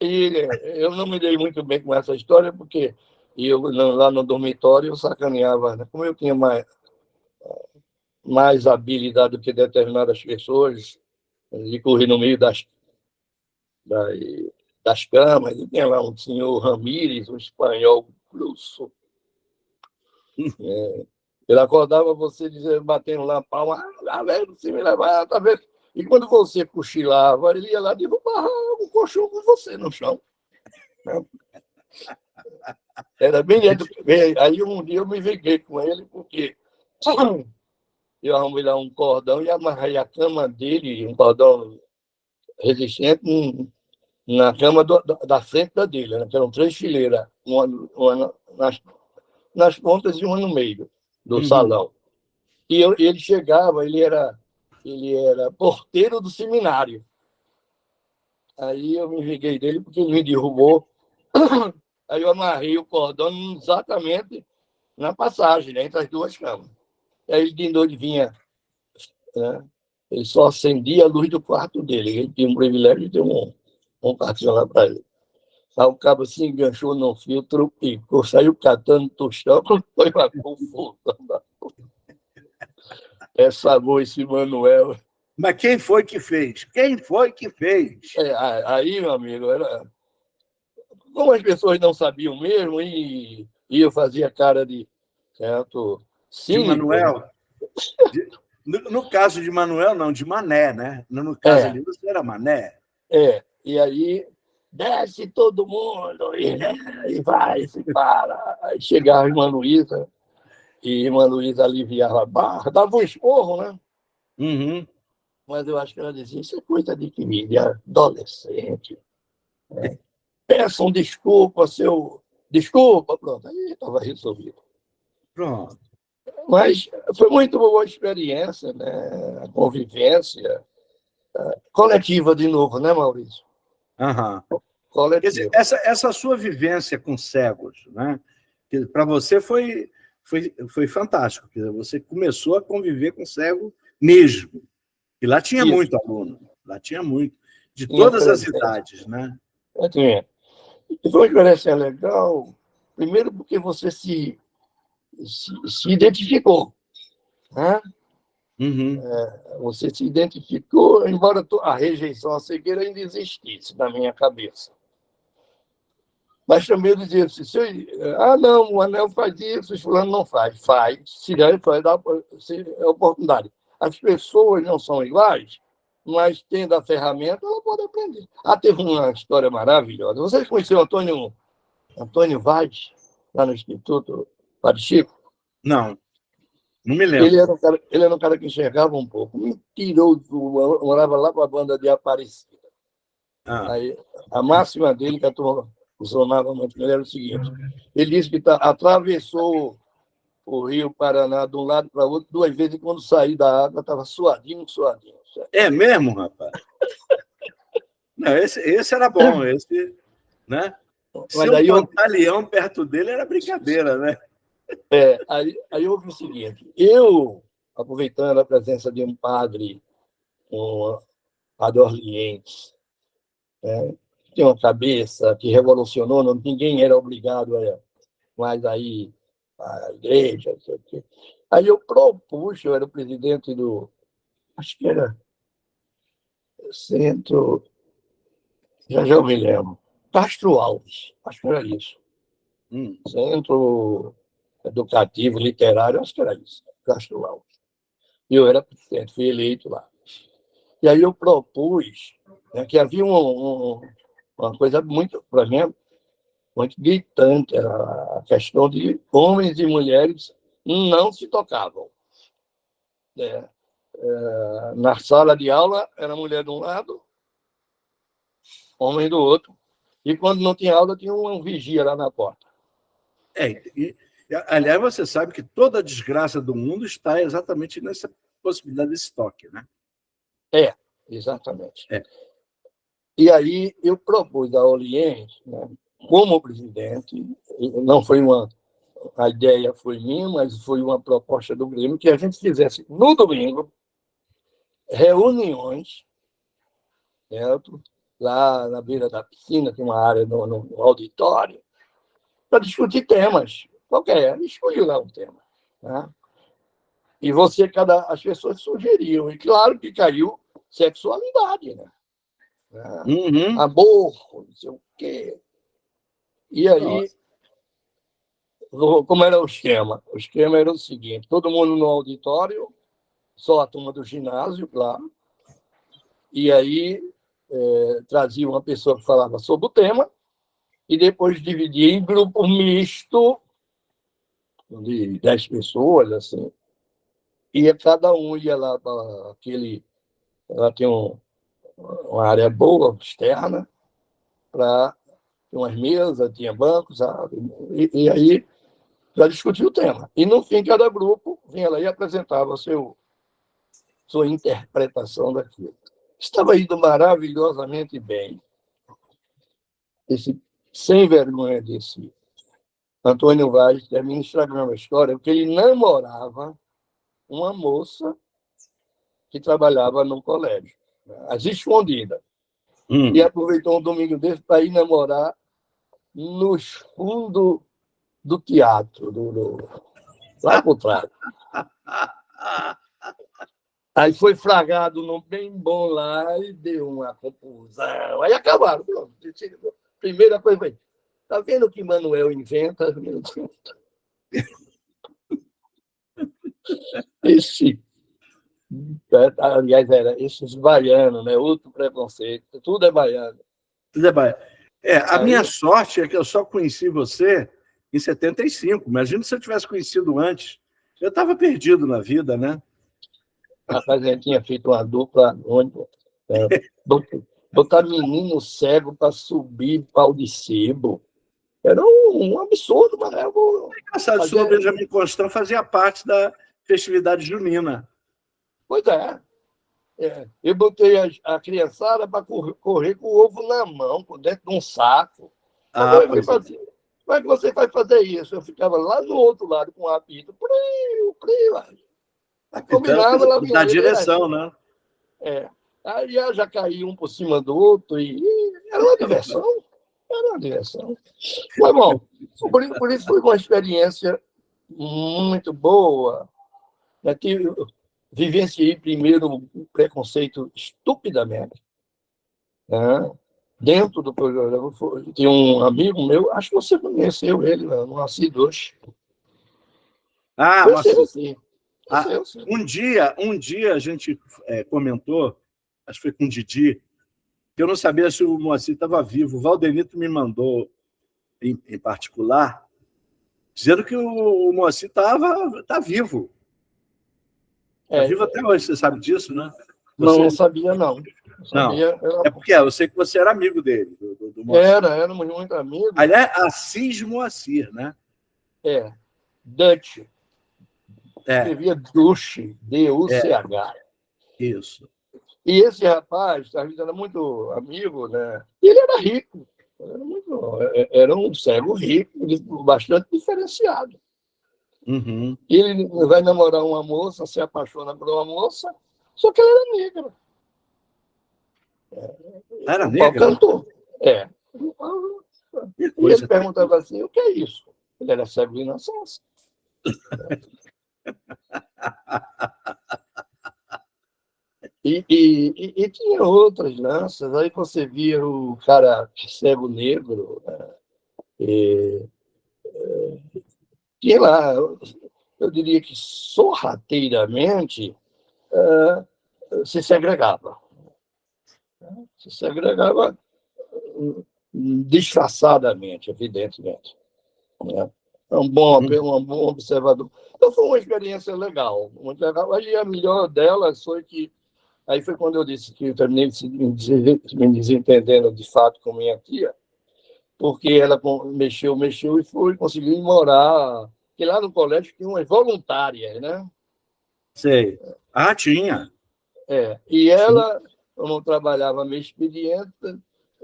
E eu não me dei muito bem com essa história, porque eu, lá no dormitório, eu sacaneava. Né? Como eu tinha mais habilidade do que determinadas pessoas, de correr no meio das camas, e tinha lá um senhor Ramírez, um espanhol grosso. Ele acordava você dizendo, batendo lá a palma, galera, você me levar, tá vendo? E quando você cochilava, ele ia lá e derrubava um colchão com você no chão. Era bem dentro. Aí um dia eu me vinguei com ele, porque eu arrumei lá um cordão e amarrei a cama dele, um cordão resistente, na cama da frente da dele, né? Que eram 3 fileiras, uma nas pontas e uma no meio do salão. E ele chegava, ele era porteiro do seminário. Aí eu me vinguei dele porque ele me derrubou. Aí eu amarrei o cordão exatamente na passagem, né, entre as 2 camas. Aí ele de noite vinha, né, ele só acendia a luz do quarto dele. Ele tinha um privilégio de ter um quartinho lá para ele. Aí o cabo se enganchou no filtro e saiu catando tostão, foi uma confusão. Amor, esse Manuel. Mas quem foi que fez? Aí, meu amigo, como as pessoas não sabiam mesmo, e eu fazia cara de certo cínico. De Manuel? No caso de Manuel, não, de Mané, né? No caso ali, você era Mané. E aí desce todo mundo, e vai, se para. Aí chegava a irmã Luísa, e a irmã Luísa aliviava a barra, dava um esporro, né? Uhum. Mas eu acho que ela dizia, isso é coisa de filha, adolescente. Peçam desculpa, seu... Desculpa, pronto. Aí estava resolvido. Pronto. Mas foi muito boa a experiência, né? A convivência coletiva de novo, né, Maurício? Aham. Quer dizer, Coletiva. essa sua vivência com cegos, né? Para você foi fantástico. Quer dizer, você começou a conviver com cego mesmo. E lá tinha Isso. muito aluno, lá tinha muito, de Tinha todas as presença. idades, né? Tinha. E foi uma experiência legal, primeiro porque você se identificou, né? Uhum. Você se identificou, embora a rejeição à cegueira ainda existisse na minha cabeça. Mas também eu dizia assim, não, o anel faz isso, o fulano não faz. Faz, se der, vai dar oportunidade. As pessoas não são iguais, mas tendo a ferramenta, ela pode aprender. Teve uma história maravilhosa. Vocês conheceram o Antônio Vaz, lá no Instituto Padre Chico? Não me lembro. Ele era um cara que enxergava um pouco, mentiroso, morava lá para a banda de Aparecida. Aí, a máxima dele, que a turma usava muito com ele, era o seguinte: ele disse que atravessou o Rio Paraná de um lado para o outro 2 vezes, e quando saiu da água estava suadinho. É mesmo, rapaz? Não, esse era bom, esse, né? Se Mas um aí, pantaleão perto dele era brincadeira, né? aí houve o seguinte: eu, aproveitando a presença de um padre Orliense, que tem uma cabeça que revolucionou, ninguém era obrigado mais aí a igreja, não sei o quê. Aí eu propus, eu era o presidente acho que era Centro, já eu me lembro, Castro Alves, acho que era isso. Centro Educativo, Literário, acho que era isso, Castro Alves. E eu era presidente, fui eleito lá. E aí eu propus, né, que havia uma coisa muito, para mim, muito gritante, a questão de homens e mulheres não se tocavam. Na sala de aula, era mulher de um lado, homem do outro, e quando não tinha aula, tinha um vigia lá na porta. Aliás, você sabe que toda a desgraça do mundo está exatamente nessa possibilidade desse toque, né? Exatamente. E aí eu propus a Oriente, né, como presidente, não foi a ideia foi minha, mas foi uma proposta do Grêmio, que a gente fizesse no domingo reuniões, certo? Lá na beira da piscina, tem uma área no auditório, para discutir temas. Qualquer, escolhi lá um tema. Né? E as pessoas sugeriam, e claro que caiu sexualidade, né? Uhum. Amor, não sei o quê. E aí, como era o esquema? O esquema era o seguinte: todo mundo no auditório, só a turma do ginásio, claro. E aí trazia uma pessoa que falava sobre o tema e depois dividia em grupo misto de 10 pessoas, assim. E cada um ia lá para aquele... Ela tinha uma área boa, externa, para umas mesas, tinha bancos, sabe? E aí já discutia o tema. E, no fim, cada grupo vinha lá e apresentava sua interpretação daquilo. Estava indo maravilhosamente bem. Esse sem vergonha desse Antônio Vaz termina estragando a história, porque ele namorava uma moça que trabalhava no colégio, às escondidas. E aproveitou um domingo desse para ir namorar nos fundos do teatro, lá por trás. Aí foi flagrado no bem bom lá e deu uma confusão. Aí acabaram. Pronto. Primeira coisa foi: tá vendo o que Manuel inventa? Aliás, era esses baianos, né? Outro preconceito. Tudo é baiano. Tudo é baiano. A minha sorte é que eu só conheci você em 75. Imagina se eu tivesse conhecido antes. Eu estava perdido na vida, né? Rapaz, a gente tinha feito uma dupla onde botar menino cego para subir pau de sebo. Era um absurdo, mas era engraçado, o senhor Benjamin Constant fazia parte da festividade junina. Pois é. Eu botei a criançada para correr com o ovo na mão, dentro de um saco. Como é que você vai fazer isso? Eu ficava lá no outro lado com o apito. Combinava lá da direção, né? Aí já caía um por cima do outro e era uma diversão. Mas, bom, por isso foi uma experiência muito boa. Vivenciei primeiro o preconceito estupidamente. Né? Dentro do programa, tem um amigo meu, acho que você conheceu ele, no Acidos. Um dia a gente comentou, acho que foi com o Didi, que eu não sabia se o Moacir estava vivo. O Valdenito me mandou, em particular, dizendo que o Moacir tá vivo. Está vivo até hoje, você sabe disso, né? Não sabia, não. É porque eu sei que você era amigo dele, do Moacir. Éramos muito amigos. Aliás, Assis Moacir, né? Dutch. Escrevia Duche, D-U-C-H. Isso. E esse rapaz, a gente era muito amigo, né? E ele era rico. Era um cego rico, bastante diferenciado. Uhum. E ele vai namorar uma moça, se apaixona por uma moça, só que ela era negra. Era negra? Cantor. E ele perguntava assim, o que é isso? Ele era cego de nascença. E tinha outras lanças. Aí você via o cara cego negro, tinha lá, eu diria que sorrateiramente se segregava. Se segregava disfarçadamente, evidentemente. Né? Um bom observador. Então, foi uma experiência legal, muito legal. Aí a melhor delas foi que... Aí foi quando eu disse que eu terminei me desentendendo, de fato, com minha tia, porque ela mexeu e conseguiu ir morar... Porque lá no colégio tinha umas voluntárias, né? Sei. Tinha. E ela, eu não trabalhava meio expediente,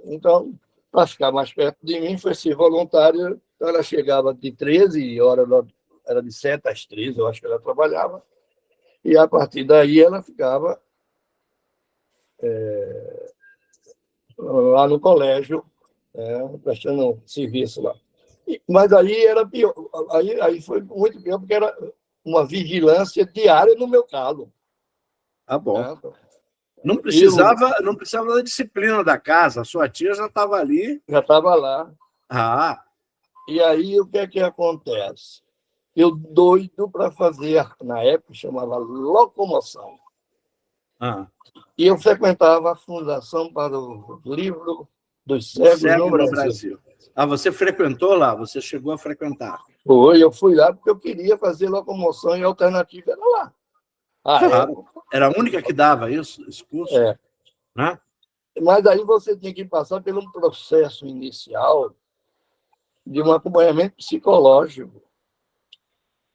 então, para ficar mais perto de mim, foi ser voluntária. Então, ela chegava de 13 horas, era de 7 às 13, eu acho que ela trabalhava, e a partir daí ela ficava lá no colégio, prestando serviço lá. Mas aí era pior, aí foi muito pior, porque era uma vigilância diária no meu calo. Bom. Não precisava da disciplina da casa, a sua tia já estava ali. Já estava lá. E aí, o que é que acontece? Eu doido para fazer, na época, chamava locomoção. E eu frequentava a Fundação para o Livro dos Cegos no Brasil. Você frequentou lá? Você chegou a frequentar? Eu fui lá porque eu queria fazer locomoção e a alternativa era lá. Era a única que dava esse curso? Né? Mas aí você tinha que passar por um processo inicial de um acompanhamento psicológico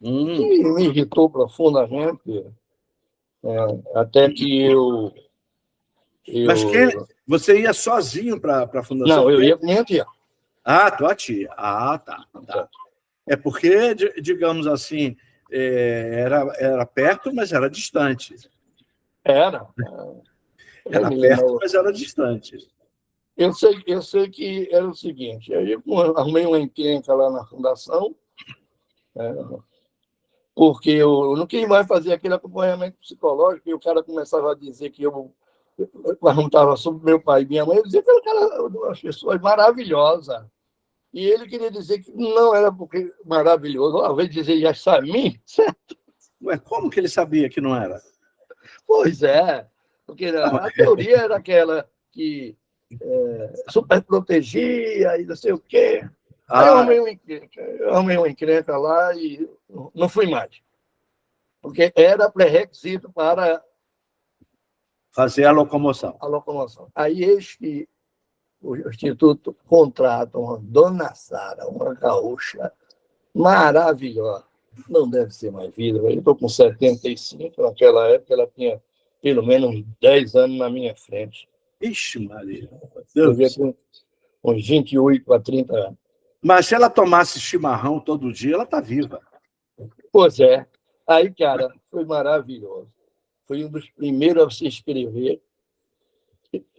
que me irritou profundamente, até que eu... Mas você ia sozinho para a Fundação? Não, eu ia com minha tia. Tua tia. Tá. É porque, digamos assim, era perto, mas era distante. Era perto, mas era distante. Eu sei que era o seguinte, eu arrumei uma encrenca lá na Fundação, porque eu não queria mais fazer aquele acompanhamento psicológico, e o cara começava a dizer que eu perguntava sobre meu pai e minha mãe, eu dizia que era uma pessoa maravilhosa. E ele queria dizer que não era porque maravilhoso, ao invés de dizer Yassamim, certo? Como que ele sabia que não era? Pois é, porque a teoria era aquela que super protegia e não sei o quê. Aí eu arrumei uma encrenca lá e não fui mais. Porque era pré-requisito para fazer a locomoção. Aí eis que o Instituto contrata uma dona Sara, uma gaúcha maravilhosa. Não deve ser mais vida. Eu estou com 75, naquela época ela tinha pelo menos 10 anos na minha frente. Ixi, Maria. Devia ter uns 28 a 30 anos. Mas se ela tomasse chimarrão todo dia, ela está viva. Pois é. Aí, cara, foi maravilhoso. Foi um dos primeiros a se inscrever.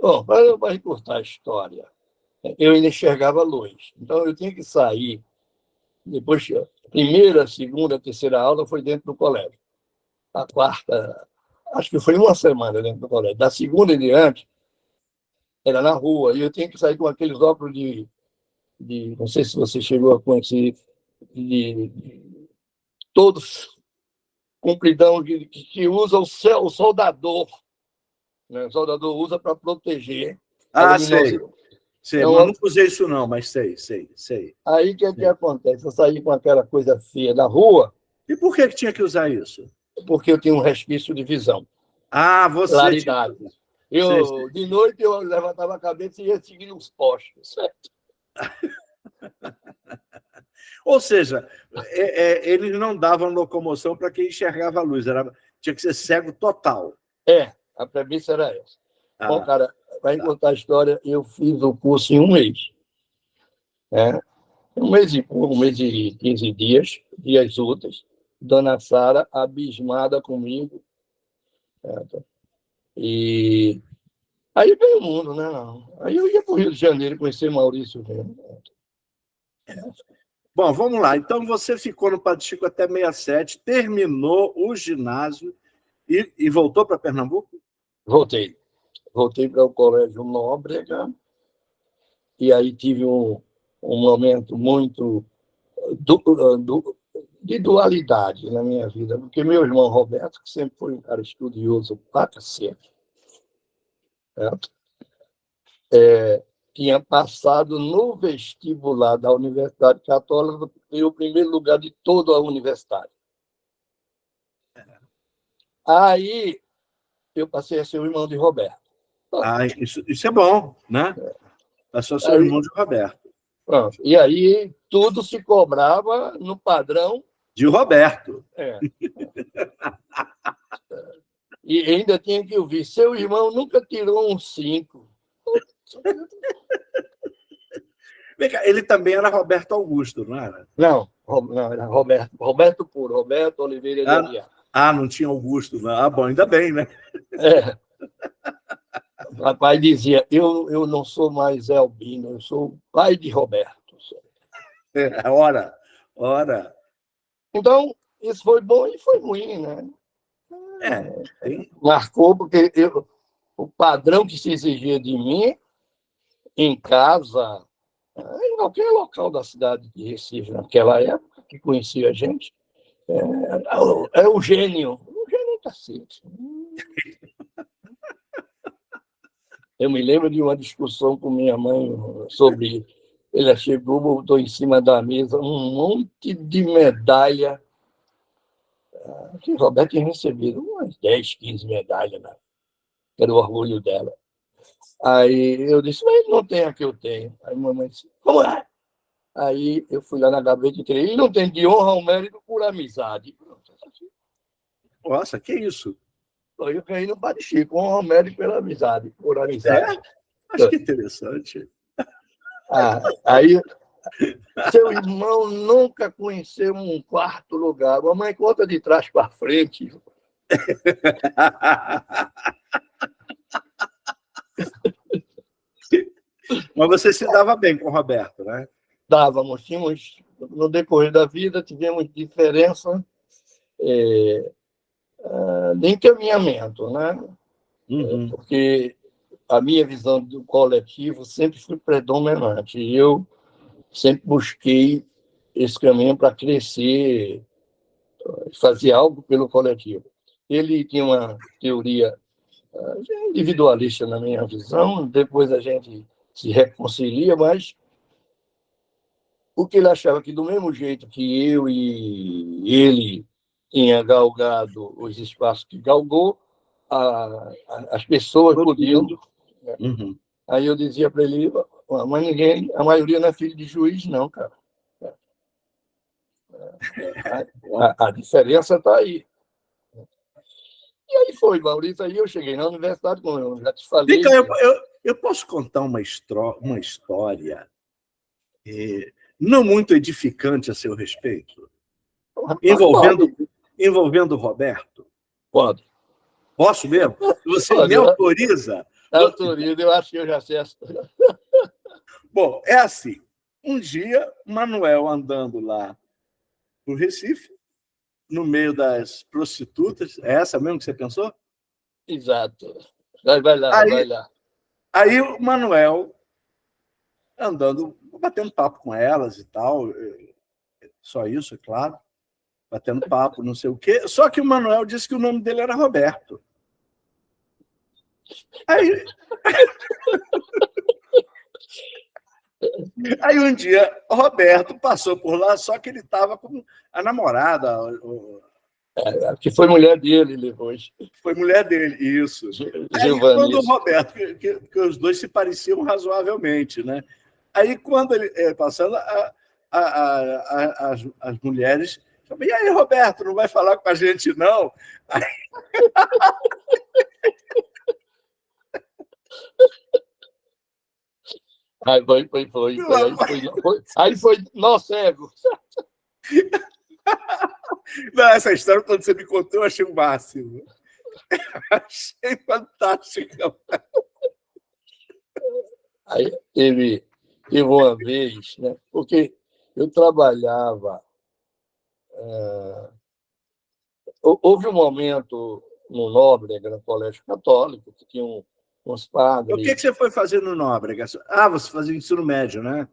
Bom, para encurtar a história, eu ainda enxergava luz. Então, eu tinha que sair. Depois, a primeira, segunda, terceira aula foi dentro do colégio. A quarta, acho que foi uma semana dentro do colégio. Da segunda em diante, era na rua. E eu tinha que sair com aqueles óculos de não sei se você chegou a conhecer, todos compridão que usa o soldador. Né? O soldador usa para proteger. Sei. Eu nunca usei isso não, mas sei. Aí o que acontece? Eu saí com aquela coisa feia da rua. E por que tinha que usar isso? Porque eu tinha um resquício de visão. Você claridade. De noite eu levantava a cabeça e ia seguindo os postos, certo? Ou seja, eles não davam locomoção para quem enxergava a luz, tinha que ser cego total. A premissa era essa. Bom, cara, para contar a história, eu fiz o curso em um mês. Um mês e 15 dias úteis. Dona Sara, abismada comigo. Certo? E aí veio o mundo, né? Aí eu ia para o Rio de Janeiro conhecer Maurício Vendo. Bom, vamos lá. Então, você ficou no Padre Chico até 67, terminou o ginásio e voltou para Pernambuco? Voltei para o Colégio Nóbrega e aí tive um momento muito de dualidade na minha vida, porque meu irmão Roberto, que sempre foi um cara estudioso pra cacete, certo? Tinha passado no vestibular da Universidade Católica e o primeiro lugar de toda a universidade. Aí eu passei a ser o irmão de Roberto. Isso é bom, né? Passou a ser o irmão de Roberto. Pronto. E aí tudo se cobrava no padrão de Roberto. E ainda tinha que ouvir, seu irmão nunca tirou um 5. Ele também era Roberto Augusto, não era? Não, era Roberto Puro, Roberto Oliveira de Aguiar. Não tinha Augusto. Não. Bom, ainda bem, né? O papai dizia, eu não sou mais Elbino, eu sou o pai de Roberto. Ora. Então, isso foi bom e foi ruim, né? Marcou, porque o padrão que se exigia de mim, em casa, em qualquer local da cidade de Recife, naquela época, que conhecia a gente, é o gênio. O gênio cacete. Eu me lembro de uma discussão com minha mãe sobre... Ele chegou, botou em cima da mesa um monte de medalha que o Roberto tinha recebido, umas 10, 15 medalhas, né? Era o orgulho dela. Aí eu disse, mas não tem a que eu tenho. Aí a mamãe disse, como é? Aí eu fui lá na gaveta e tirei. Ele não tem de honra ao mérito por amizade. Nossa, que isso? Eu caí no Padre Chico, honra ao mérito pela amizade, por amizade. Acho que interessante. Aí seu irmão nunca conheceu um quarto lugar. A mamãe conta de trás para frente. Mas você se dava bem com o Roberto, né? Dávamos, no decorrer da vida, tivemos diferença de encaminhamento, né? Porque a minha visão do coletivo sempre foi predominante. E eu sempre busquei esse caminho para crescer, fazer algo pelo coletivo. Ele tinha uma teoria individualista na minha visão, depois a gente se reconcilia, mas o que ele achava que, do mesmo jeito que eu e ele tinha galgado os espaços que galgou, as pessoas podiam. Uhum. Aí eu dizia para ele, mas ninguém, a maioria não é filho de juiz, não, cara. A diferença está aí. E aí foi, Maurício, aí eu cheguei na universidade, como eu já te falei. Eu posso contar uma história não muito edificante a seu respeito, envolvendo o Roberto? Pode. Posso mesmo? Você Pode, me autoriza? Autoriza, eu acho que eu já sei a história. Bom, é assim. Um dia, Manuel andando lá no Recife, no meio das prostitutas, é essa mesmo que você pensou? Exato. Vai lá, vai lá. Aí o Manuel andando, batendo papo com elas e tal, só isso, é claro, batendo papo, não sei o quê. Só que o Manuel disse que o nome dele era Roberto. Aí um dia, Roberto passou por lá, só que ele estava com a namorada. Que foi mulher dele depois. Foi mulher dele, isso. Aí quando o Roberto, que os dois se pareciam razoavelmente, né? Aí quando ele passando, as mulheres, e aí, Roberto, não vai falar com a gente, não? Aí foi nós cegos. Não, essa história, quando você me contou, eu achei o máximo. Achei fantástico. Aí teve uma vez, né? Porque eu trabalhava. Houve um momento no Nóbrega, no Colégio Católico, que tinha uns padres. O que você foi fazer no Nóbrega? Você fazia ensino médio, né?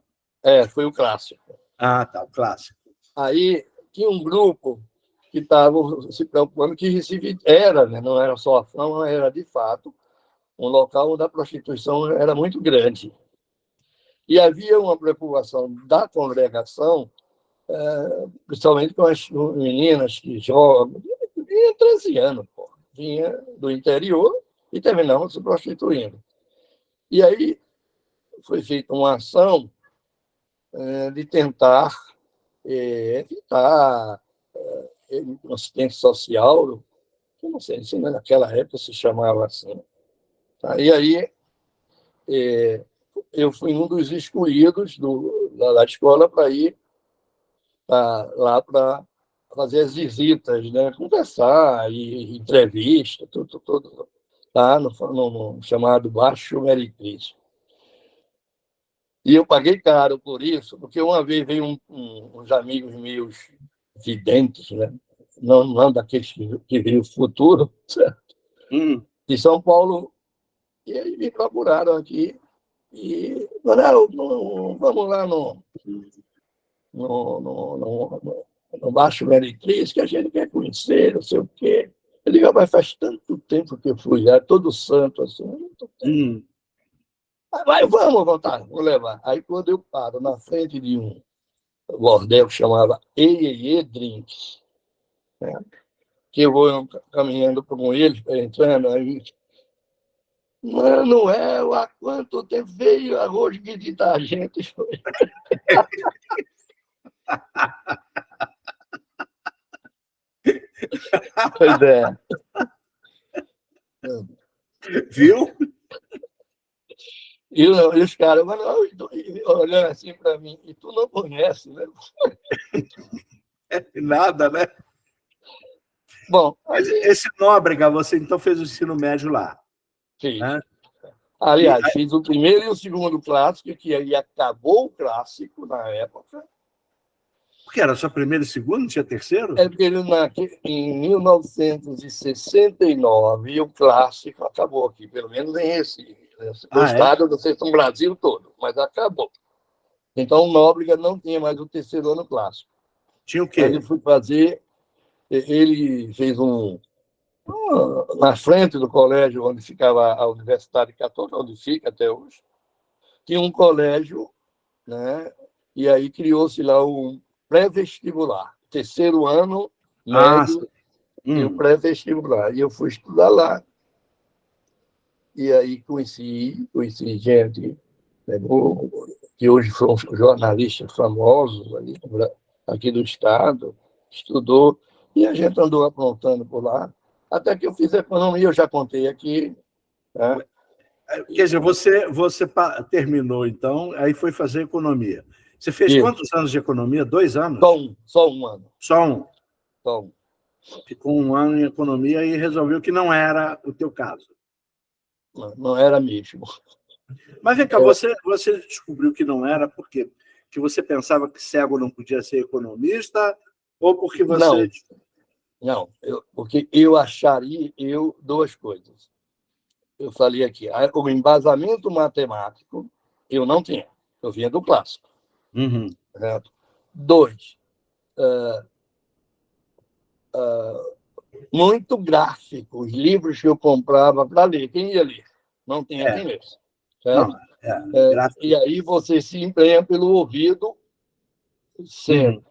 Foi o clássico. Tá, o clássico. Aí tinha um grupo que estava se preocupando que Recife era, né? Não era só a fama, era de fato um local onde a prostituição era muito grande. E havia uma preocupação da congregação, principalmente com as meninas que jogam, tinha 13 anos, vinha do interior e terminavam se prostituindo. E aí foi feita uma ação de tentar evitar uma assistência social, que não sei se naquela época se chamava assim. E aí eu fui um dos escolhidos da escola para ir lá para fazer as visitas, né? Conversar, e entrevista, tudo lá no chamado Baixo Meretriz. E eu paguei caro por isso, porque uma vez veio uns amigos meus videntes, né? Não daqueles que veem o futuro, certo? De São Paulo, e aí me procuraram aqui. E, Manuel, vamos lá no Baixo Meretriz, que a gente quer conhecer, não sei o quê. Eu digo, mas faz tanto tempo que eu fui lá, todo santo, assim, muito tempo. Mas vamos voltar, vou levar. Aí, quando eu paro na frente de um bordel que chamava Eiê Drinks, né? Que eu vou caminhando com ele, entrando, aí Manuel, há quanto tempo veio arroz visitar a gente? Pois é. Viu? E os caras, olhando assim para mim, e tu não conhece, né? Nada, né? Bom, esse Nóbrega, você então fez o ensino médio lá? Fiz. Né? Aliás, fiz o primeiro e o segundo clássico, que aí acabou o clássico na época. Porque era só primeiro e segundo, não tinha terceiro? É porque em 1969 o clássico acabou aqui, pelo menos em Recife. No estado, não sei se no Brasil todo, mas acabou. Então, o Nóbrega não tinha mais o terceiro ano clássico. Tinha o quê? Ele foi fazer, ele fez na frente do colégio onde ficava a Universidade Católica, onde fica até hoje, tinha um colégio, né? E aí criou-se lá um pré-vestibular, terceiro ano, médio, e o pré-vestibular. E eu fui estudar lá. E aí conheci gente, né, que hoje são jornalistas famosos aqui do estado, estudou, e a gente andou aprontando por lá, até que eu fiz economia, eu já contei aqui. Né? Quer dizer, você terminou, então, aí foi fazer economia. Você fez quantos anos de economia? 2 anos? Só um ano. Só um? Só um. Ficou 1 ano em economia e resolveu que não era o teu caso. Não era mesmo. Mas vem cá, você descobriu que não era por quê? Que você pensava que cego não podia ser economista ou porque você... Não, porque eu acharia duas coisas. Eu falei aqui, o embasamento matemático eu não tinha, eu vinha do clássico. Uhum. Certo? 2, muito gráfico, os livros que eu comprava para ler, quem ia ler? Não tinha quem lesse. Certo? E aí você se empenha pelo ouvido sempre.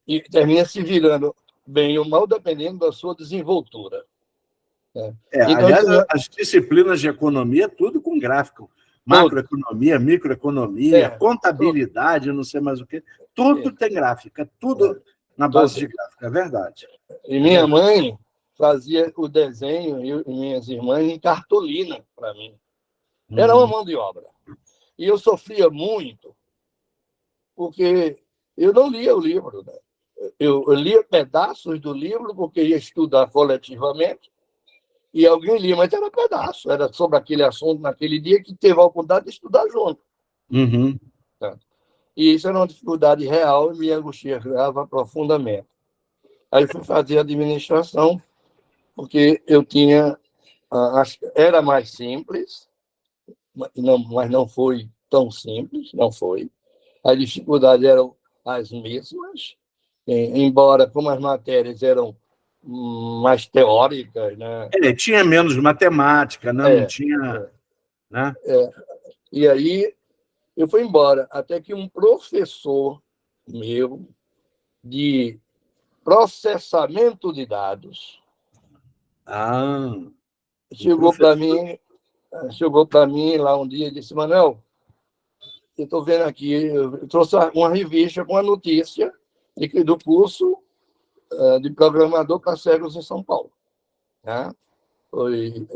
E termina se virando bem ou mal, dependendo da sua desenvoltura. Então, aliás, as disciplinas de economia, tudo com gráfico. Macroeconomia, microeconomia, contabilidade, não sei mais o quê. Tudo tem gráfica, tudo na base de gráfica, é verdade. E minha mãe fazia o desenho, eu e minhas irmãs, em cartolina para mim. Era uma mão de obra. E eu sofria muito, porque eu não lia o livro. Né? Eu lia pedaços do livro, porque ia estudar coletivamente, e alguém lia, mas era pedaço, era sobre aquele assunto naquele dia que teve a oportunidade de estudar junto. Uhum. E isso era uma dificuldade real e me angustiava profundamente. Aí fui fazer administração, porque eu tinha... Era mais simples, mas não foi tão simples, não foi. As dificuldades eram as mesmas, embora como as matérias eram mais teóricas, né? Tinha menos matemática, né? Não tinha... Né? E aí eu fui embora, até que um professor meu de processamento de dados chegou para mim lá um dia e disse: Manuel, eu estou vendo aqui, eu trouxe uma revista com a notícia do curso de programador para cegos em São Paulo. Né? Foi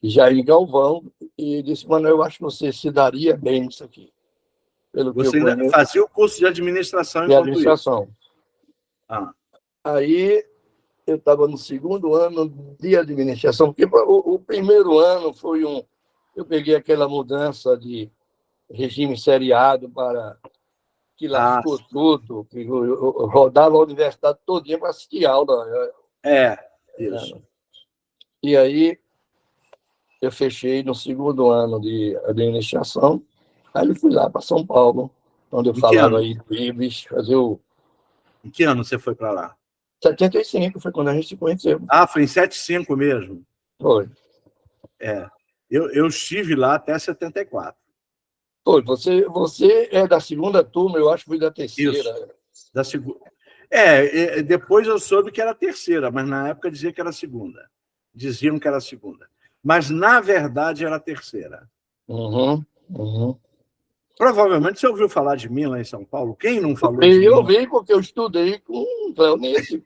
Jair Galvão, e disse: Manuel, eu acho que você se daria bem nisso aqui. Você ainda fazia o curso de administração enquanto isso? Aí eu estava no segundo ano de administração, porque o primeiro ano foi eu peguei aquela mudança de regime seriado para que lascou tudo, que eu rodava a universidade todinha para assistir aula. Isso. E aí eu fechei no segundo ano de administração, aí eu fui lá para São Paulo, onde eu falava aí do IBES, fazer o... Em que ano você foi para lá? 75, foi quando a gente se conheceu. Foi em 75 mesmo? Foi. Eu estive lá até 74. Foi, você é da segunda turma, eu acho que foi da terceira. Isso, da segunda. Depois eu soube que era a terceira, mas na época dizia que era a segunda. Diziam que era a segunda. Mas, na verdade, era a terceira. Provavelmente você ouviu falar de mim lá em São Paulo. Quem não falou de mim? Eu ouvi, porque eu estudei com o Cleonice.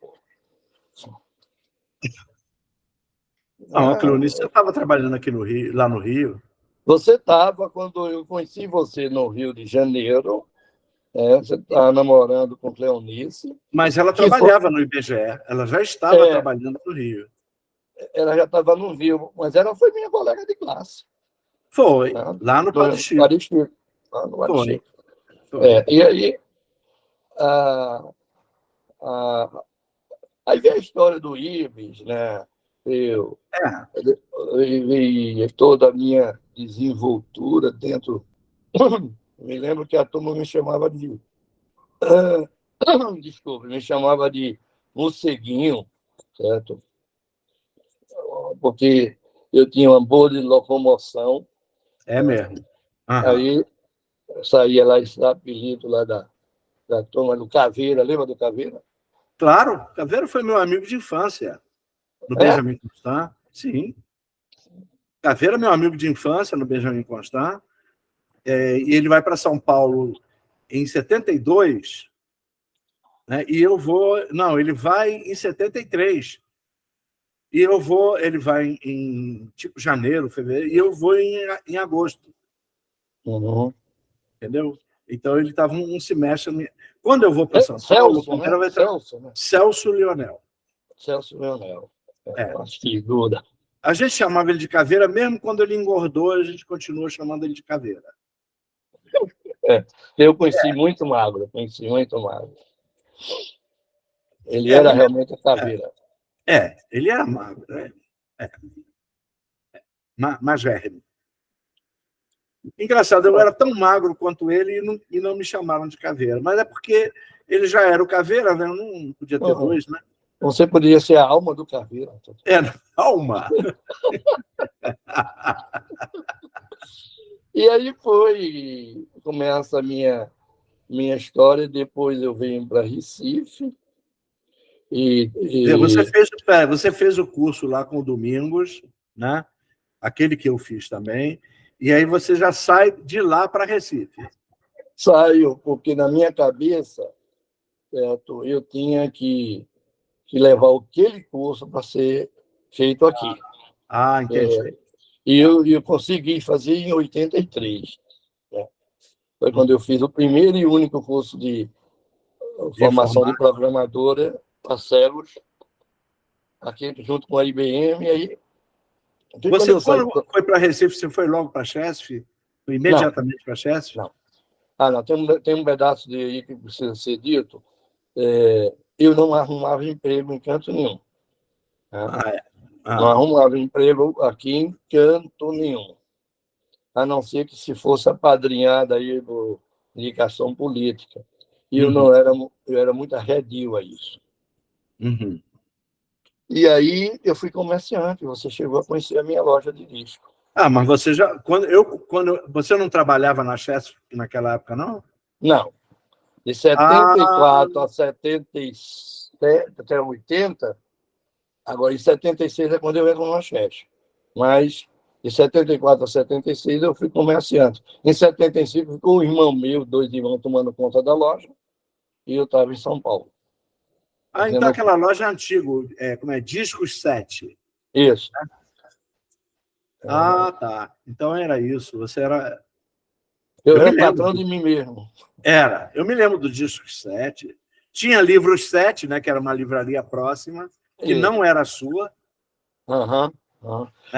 Não, Cleonice, você estava trabalhando aqui no Rio, lá no Rio? Você estava quando eu conheci você no Rio de Janeiro. Você estava namorando com Cleonice. Mas ela trabalhava no IBGE. Ela já estava trabalhando no Rio. Ela já estava no Rio, mas ela foi minha colega de classe. Foi, lá no Padre Chico. Lá no Padre Chico. E aí, aí vem a história do IBES, né? Eu toda a minha desenvoltura dentro. Me lembro que a turma me chamava de... Desculpa, me chamava de morceguinho, certo? porque eu tinha uma boa de locomoção. É mesmo. Aham. Aí saía lá esse apelido lá da turma do Caveira, lembra do Caveira? Claro, Caveira foi meu amigo de infância, no Benjamin Constant. Sim. Caveira é meu amigo de infância, no Benjamin Constant. E ele vai para São Paulo em 72, né? E eu vou... Não, ele vai em 73. E eu vou... Ele vai em tipo janeiro, fevereiro, e eu vou em agosto. Uhum. Entendeu? Então ele estava um semestre... Quando eu vou para São Paulo... Celso, né? Celso Leonel. Celso Leonel. Uma É. figura. A gente chamava ele de Caveira, mesmo quando ele engordou, a gente continua chamando ele de Caveira. Eu conheci muito magro, Ele era realmente a Caveira. Ele era magro. Magérrimo. Engraçado, eu era tão magro quanto ele e não me chamaram de Caveira. Mas é porque ele já era o Caveira, né? Eu não podia ter dois, né? Você poderia ser a alma do Caveira. Alma. E aí começa a minha história. Depois eu venho para Recife. Você fez o curso lá com o Domingos, né? Aquele que eu fiz também. E aí você já sai de lá para Recife. Saio, porque na minha cabeça, certo, eu tinha que levar aquele curso para ser feito aqui. Entendi. E eu consegui fazer em 83. Né? Foi quando eu fiz o primeiro e único curso de formação de programadora para cegos, aqui junto com a IBM. E aí, você, quando foi para Recife, você foi logo para a Chesf? Foi imediatamente para a Chesf? Não. Não, tem um pedaço de aí que precisa ser dito. Eu não arrumava emprego em canto nenhum. Né? Não arrumava emprego aqui em canto nenhum. A não ser que se fosse apadrinhada aí por indicação política. E eu era muito arredio a isso. Uhum. E aí eu fui comerciante, você chegou a conhecer a minha loja de disco. Mas você já... você não trabalhava na Chesf naquela época, não? Não. De 74 a 77, até 80, agora em 76 é quando eu entro na Chesf. Mas de 74 a 76 eu fui comerciante. Em 75 ficou um irmão meu, 2 irmãos tomando conta da loja, e eu estava em São Paulo. Então aquela loja é antiga, como é? Discos 7. Isso. Tá. Então era isso. Você era... Eu era patrão de mim mesmo. Era. Eu me lembro do Discos 7. Tinha Livros 7, né, que era uma livraria próxima, que não era sua. Na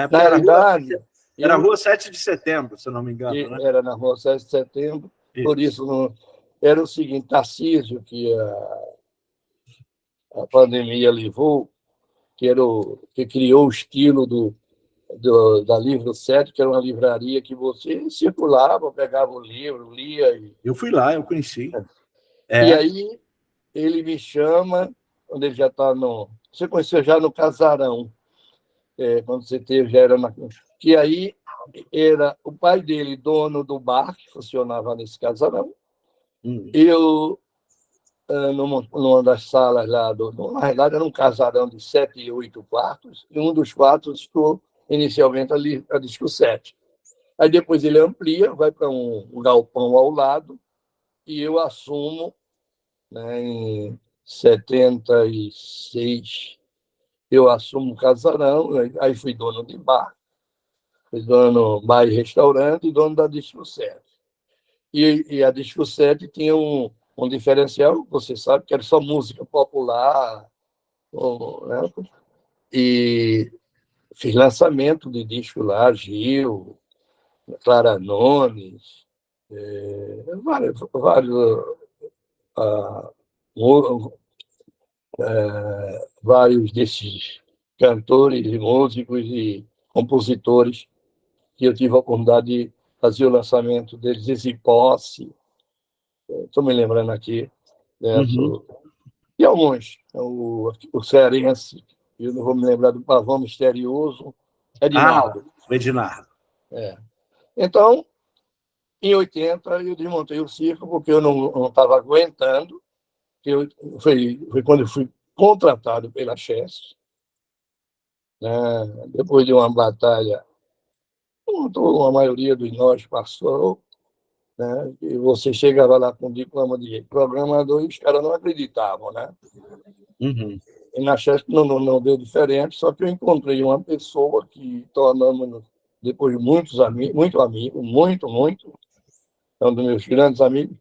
verdade... Era a Rua 7 de Setembro, se eu não me engano. Né? Era na Rua 7 de Setembro. Por isso, era o seguinte, Tarcísio, que a pandemia levou, que criou o estilo da Livro 7, que era uma livraria que você circulava, pegava o livro, lia. Eu fui lá, eu conheci. E aí ele me chama, quando ele já está no... Você conheceu já no Casarão, quando você teve, já era que aí era o pai dele, dono do bar, que funcionava nesse Casarão. Eu, numa das salas lá, na verdade era um casarão de 7 e 8 quartos, e um dos quartos ficou inicialmente ali a Disco 7. Aí depois ele amplia, vai para um galpão ao lado, e eu assumo, né, em 76, eu assumo o Casarão, aí fui dono de bar, fui dono de bar e restaurante e dono da Disco 7. E a Disco 7 tinha um diferencial, você sabe, que era só música popular, né? E fiz lançamento de disco lá, Gil, Clara Nunes, vários desses cantores e músicos e compositores que eu tive a oportunidade de fazer o lançamento deles, Zezé Posse, estou me lembrando aqui, né? E alguns, o cearense, eu não vou me lembrar do Pavão Misterioso, Edinardo. O Edinardo. Então, em 80, eu desmontei o circo porque eu não estava aguentando. Foi quando eu fui contratado pela Chess, né? Depois de uma batalha, como a maioria dos nós passou, né? E você chegava lá com diploma de programador e os caras não acreditavam, né? Uhum. E na Chess não deu diferente, só que eu encontrei uma pessoa que tornamos, depois de muitos amigos, muito, é um dos meus grandes amigos.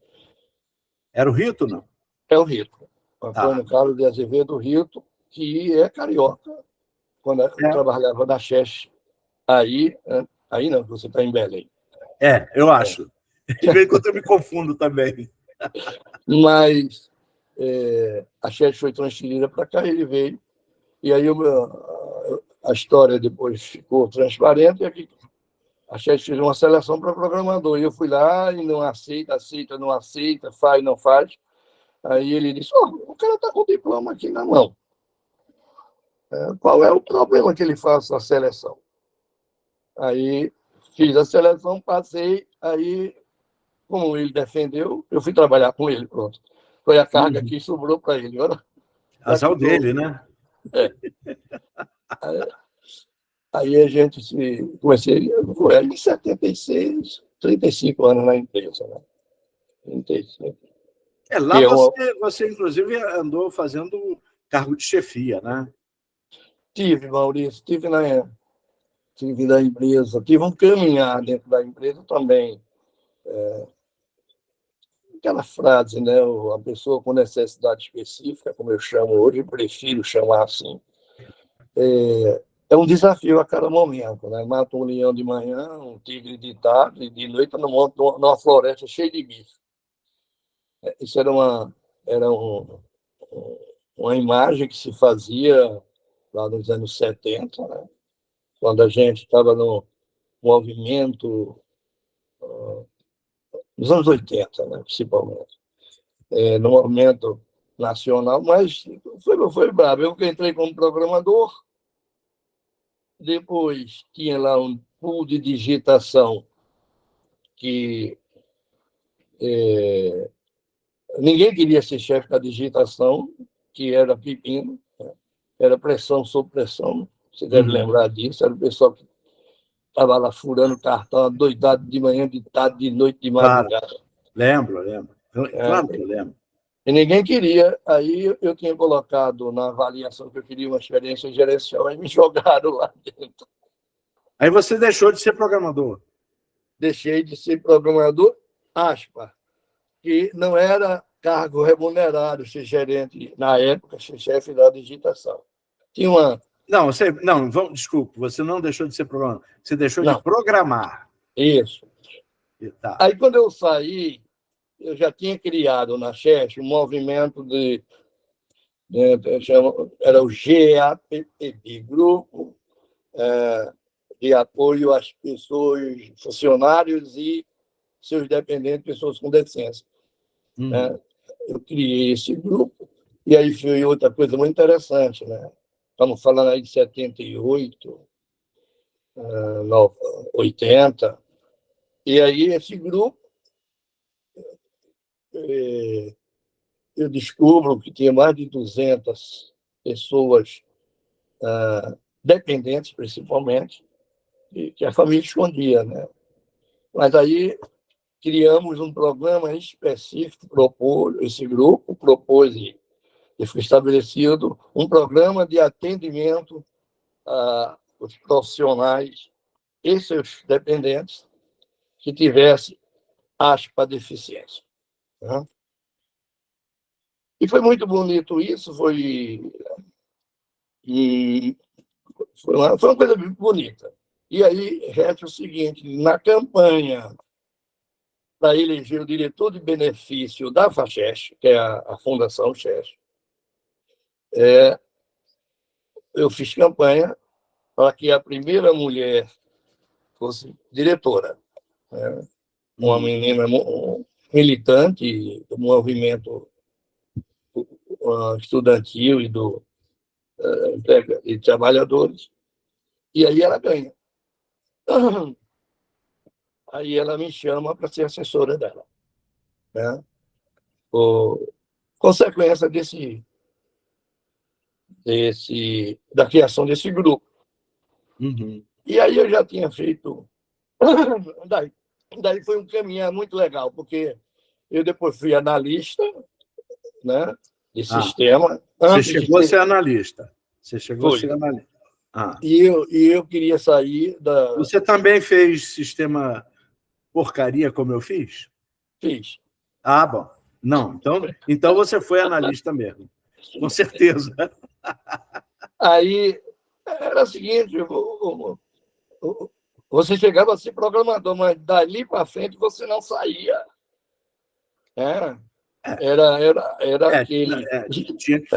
Era o Rito, não? É o Rito, Antônio Carlos de Azevedo Rito, que é carioca. Quando eu trabalhava na Chess, aí não, você está em Belém. Eu acho. De vez em quando eu me confundo também. Mas a Chess foi transferida para cá, ele veio, e aí a história depois ficou transparente, e aqui a Chess fez uma seleção para programador, e eu fui lá e não aceita, não aceita, faz, não faz. Aí ele disse, o cara está com o diploma aqui na mão. Qual é o problema que ele faça a seleção? Aí fiz a seleção, passei, aí, como ele defendeu, eu fui trabalhar com ele, pronto. Foi a carga que sobrou para ele. Azar dele, né? Aí a gente comecei, foi em 76, 35 anos na empresa, né? 35. Lá você, inclusive, andou fazendo cargo de chefia, né? Tive, Maurício, tive na empresa, tive um caminhar dentro da empresa também. Aquela frase, né? A pessoa com necessidade específica, como eu chamo hoje, prefiro chamar assim, é um desafio a cada momento, né? Mata um leão de manhã, um tigre de tarde, e de noite numa floresta cheia de bicho. Isso uma imagem que se fazia lá nos anos 70, né? Quando a gente estava no movimento, nos anos 80, né? Principalmente, no movimento nacional, mas foi brabo. Eu entrei como programador, depois tinha lá um pool de digitação que ninguém queria ser chefe da digitação, que era pepino, né? Era pressão sob pressão, você deve lembrar disso, era o pessoal que estava lá furando cartão, doidado de manhã, de tarde, de noite, de madrugada. Claro. Lembro. Claro que eu lembro. E ninguém queria. Aí eu tinha colocado na avaliação que eu queria uma experiência gerencial, aí me jogaram lá dentro. Aí você deixou de ser programador. Deixei de ser programador, que não era cargo remunerado ser gerente, na época, ser chefe da digitação. Tinha uma... Desculpe, você não deixou de ser programador, você deixou de programar. Isso. Tá. Aí, quando eu saí, eu já tinha criado na Chess um movimento era o GAPPB, Grupo de Apoio às Pessoas, Funcionários e seus dependentes, pessoas com deficiência. Eu criei esse grupo, e aí foi outra coisa muito interessante, né? Estamos falando aí de 78, 80, e aí esse grupo, eu descubro que tinha mais de 200 pessoas dependentes, principalmente, que a família escondia, né? Mas aí criamos um programa específico, esse grupo propôs e foi estabelecido um programa de atendimento aos profissionais e seus dependentes que tivessem deficiência. Né? E foi muito bonito isso, foi uma coisa bonita. E aí, resta o seguinte, na campanha para eleger o diretor de benefício da FACHES, que é a Fundação Chess, eu fiz campanha para que a primeira mulher fosse diretora. Né? Uma menina militante do movimento estudantil e e trabalhadores, e aí ela ganha. Aí ela me chama para ser assessora dela, né? Por consequência da criação desse grupo. Uhum. E aí eu já tinha feito... Daí foi um caminhar muito legal, porque eu depois fui analista, né, de sistema. Você Antes de chegou a ser... ser analista. Você chegou a Foi. ser analista. Ah. E eu queria sair da... Você também fez sistema porcaria como eu fiz? Fiz. Ah, bom. Não, então você foi analista mesmo. Com certeza. Aí era o seguinte, você chegava a ser programador, mas dali para frente você não saía. É, era aquele... Tinha que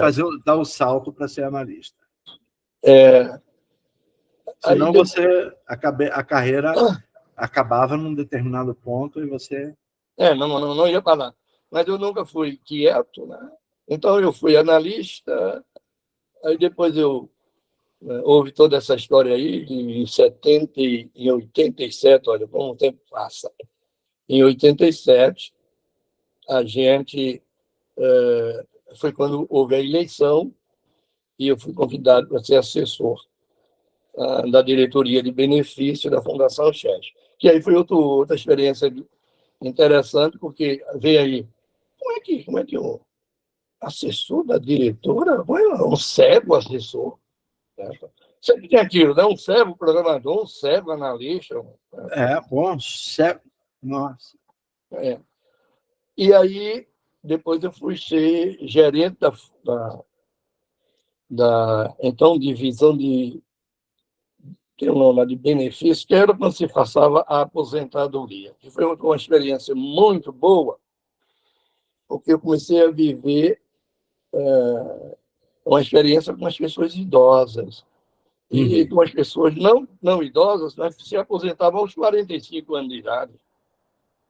dar o salto para ser analista. Aí Senão depois... a carreira acabava num determinado ponto e você... não ia para lá. Mas eu nunca fui quieto, né? Então eu fui analista, aí depois houve toda essa história aí, em 87, olha como o tempo passa. Em 87, a gente... foi quando houve a eleição e eu fui convidado para ser assessor da diretoria de benefício da Fundação Chess. Que aí foi outra experiência interessante, porque veio aí, como é que o assessor da diretora, um cego assessor, né? Sempre tem aquilo, né? Um cego programador, um cego analista. Bom, certo. Nossa. E aí, depois eu fui ser gerente da então, divisão tem um nome de benefício, que era quando se passava a aposentadoria. Que foi uma experiência muito boa, porque eu comecei a viver uma experiência com as pessoas idosas. E com as pessoas não idosas, mas que se aposentavam aos 45 anos de idade.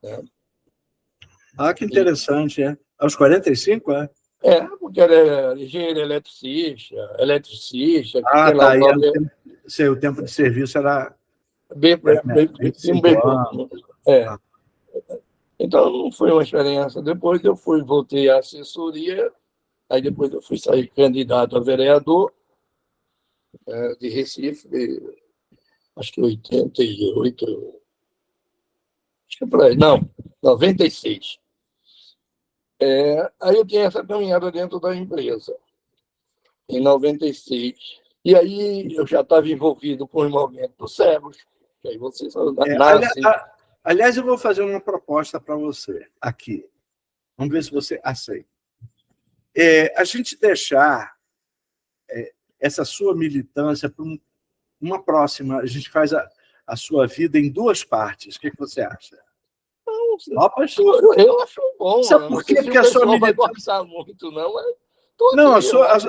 Né? Que interessante, é. Aos 45, é? Porque era engenheiro eletricista, que tem lá Tá. o nome... O tempo de serviço era Bem 25 anos. pouco. Então, não foi uma experiência. Depois eu voltei à assessoria, aí depois eu fui sair candidato a vereador de Recife, acho que 88, acho que por aí, não, 96. Aí eu tinha essa caminhada dentro da empresa, em 96. E aí eu já estava envolvido com o movimento dos cegos, que aí vocês nascem... Aliás, eu vou fazer uma proposta para você aqui. Vamos ver se você aceita. A gente deixar essa sua militância para uma próxima. A gente faz a sua vida em duas partes. O que você acha? Opas? Eu acho bom. Sabe por quê? Porque a sua militância... vai gostar muito, não, mas... Não,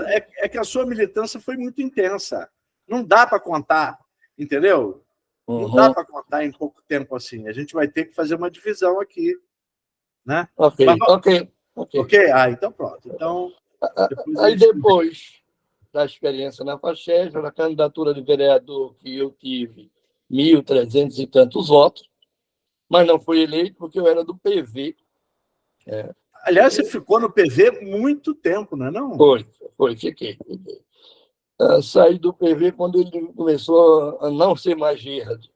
é que a sua militância foi muito intensa. Não dá para contar, entendeu? Não dá para contar em pouco tempo assim. A gente vai ter que fazer uma divisão aqui. Né? Ok. Então pronto. Então, depois da experiência na FACHES, na candidatura de vereador, que eu tive 1.300 e tantos votos, mas não fui eleito porque eu era do PV. Aliás, você ficou no PV muito tempo, não é não? Fiquei. Saí do PV quando ele começou a não ser mais verde.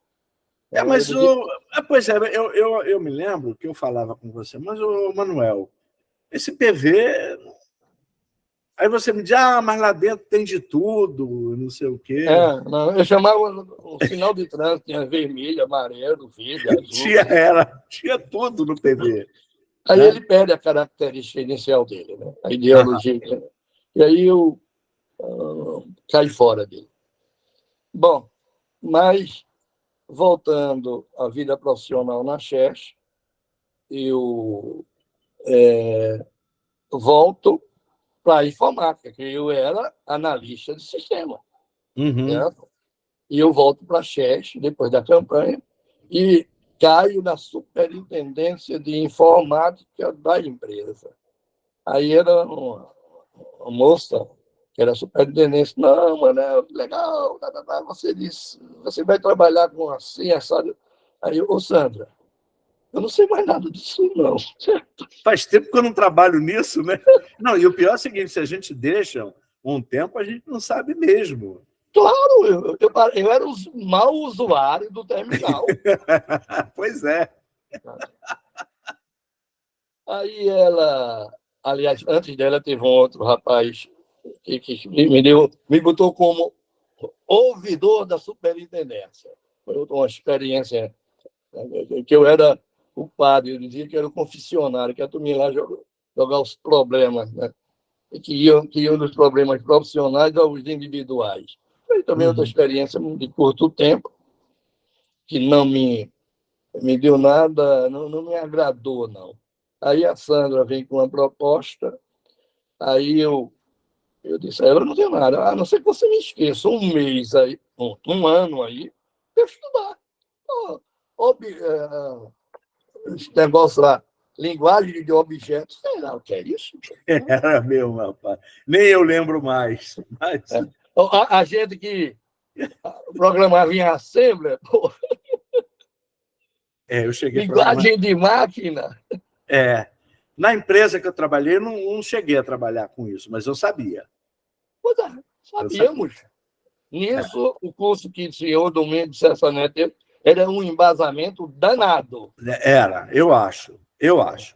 Pois é, eu me lembro que eu falava com você, mas, Manuel, esse PV... Aí você me diz, mas lá dentro tem de tudo, não sei o quê. Eu chamava o sinal de trânsito, tinha vermelho, amarelo, verde, azul. Tinha tudo no PV. Aí ele perde a característica inicial dele, né? A ideologia. E aí eu caí fora dele. Bom, mas voltando à vida profissional na Chess, eu volto para a informática, que eu era analista de sistema. Certo? E eu volto para a Chess, depois da campanha, e caio na superintendência de informática da empresa. Aí era uma moça que era superintendente. Não, mano, legal, você disse, você vai trabalhar com assim, assado. Aí, ô Sandra, eu não sei mais nada disso, não. Faz tempo que eu não trabalho nisso, né? Não, e o pior é o seguinte, se a gente deixa um tempo, a gente não sabe mesmo. Claro, eu era um mau usuário do terminal. Pois é. Aí ela, aliás, antes dela teve um outro rapaz que me botou como ouvidor da superintendência. Foi uma experiência, né, que eu era o padre, eu dizia que era o confessionário, que a turminha lá jogar os problemas, né? E que iam dos problemas profissionais aos individuais. Foi também outra experiência de curto tempo, que não me deu nada, não me agradou, não. Aí a Sandra vem com uma proposta, aí eu disse a ela, eu não tenho nada, a não ser que você me esqueça, um mês aí, um ano aí, eu estudar. Esse negócio lá, linguagem de objetos, sei lá o que é isso. Era meu, rapaz. Nem eu lembro mais. Mas... A gente que programava em Assembler, pô, eu cheguei linguagem de máquina. Na empresa que eu trabalhei, não cheguei a trabalhar com isso, mas eu sabia. Pois é, sabíamos. Nisso, o curso que o senhor Domingos Cessa Neto era um embasamento danado. Era, eu acho. Eu acho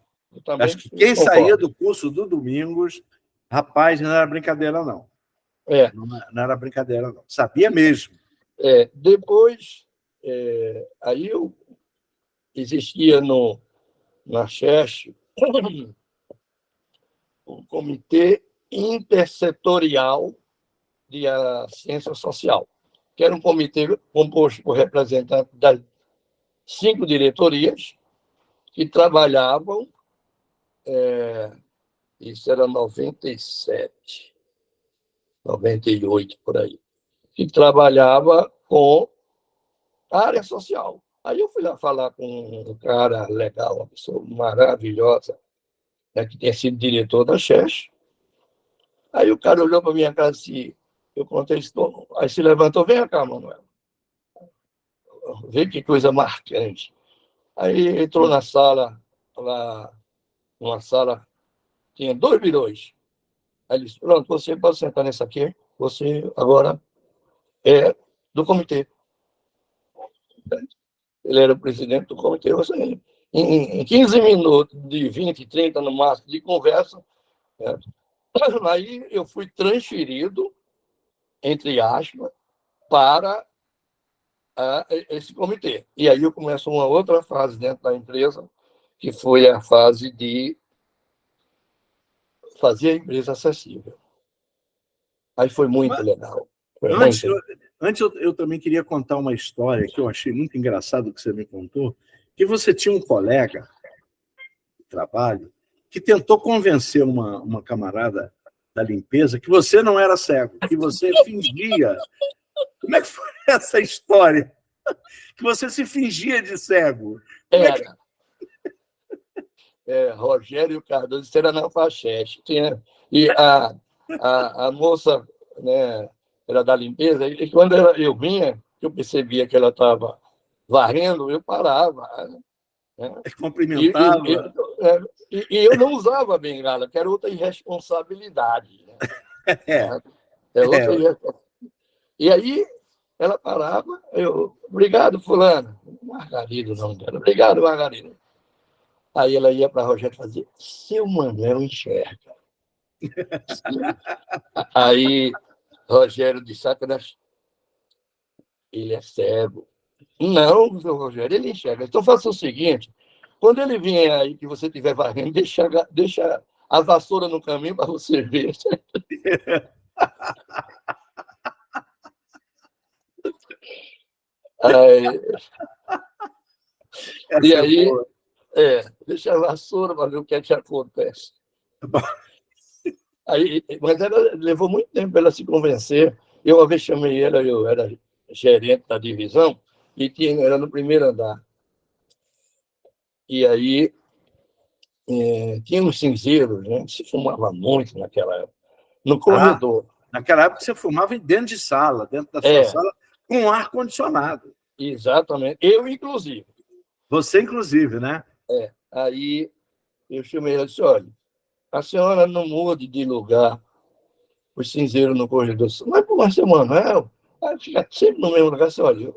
que quem saía do curso do Domingos, rapaz, não era brincadeira, não. Não era brincadeira, não. Sabia mesmo. Depois, aí eu existia na CHEST um comitê intersetorial de ciência social, que era um comitê composto por representantes das 5 diretorias que trabalhavam, isso era 97, 98, por aí, que trabalhava com a área social. Aí eu fui lá falar com um cara legal, uma pessoa maravilhosa, né, que tinha sido diretor da CHEST. Aí o cara olhou para minha cara assim, eu contei isso, aí se levantou, vem cá, Manuel. Vê que coisa marcante. Aí entrou na sala, lá, uma sala, tinha 2 birôs. Aí ele disse, pronto, você pode sentar nessa aqui, você agora é do comitê. Ele era o presidente do comitê. Você, em 15 minutos, de 20, 30 no máximo, de conversa, aí eu fui transferido, entre aspas, para esse comitê. E aí eu começo uma outra fase dentro da empresa, que foi a fase de fazer a empresa acessível. Aí foi muito legal. Antes eu também queria contar uma história que eu achei muito engraçado que você me contou, que você tinha um colega de trabalho que tentou convencer uma camarada da limpeza que você não era cego, que você fingia. Como é que foi essa história? Que você se fingia de cego. Era. Rogério Cardoso, isso era na Fachete. E a moça, né, era da limpeza, e quando eu vinha, eu percebia que ela estava varrendo, eu parava. Né? Cumprimentava. E eu não usava bengala, que era outra irresponsabilidade. Né? Outra irresponsabilidade. E aí ela parava, obrigado, fulano. Margarida, o nome dela. Obrigado, Margarida. Aí ela ia para Rogério fazer, seu Manuel enxerga. Aí Rogério disse, ele é cego. Não, seu Rogério, ele enxerga. Então faça o seguinte, quando ele vier aí, que você estiver varrendo, deixa a vassoura no caminho para você ver. E aí, deixa a vassoura para ver o que é que acontece. Aí, mas ela levou muito tempo para ela se convencer. Eu uma vez chamei ela, eu era gerente da divisão, e era no primeiro andar. E aí tinha uns cinzeiros, né, que se fumava muito naquela época, no corredor. Naquela época você fumava dentro de sala, dentro da sua sala, com ar-condicionado. Exatamente. Eu, inclusive. Você, inclusive, né? Aí eu chamei ela e disse, olha, a senhora não mude de lugar, o cinzeiro no corredor. Mas por mais seu Manuel, fica sempre no mesmo lugar. Assim, olha,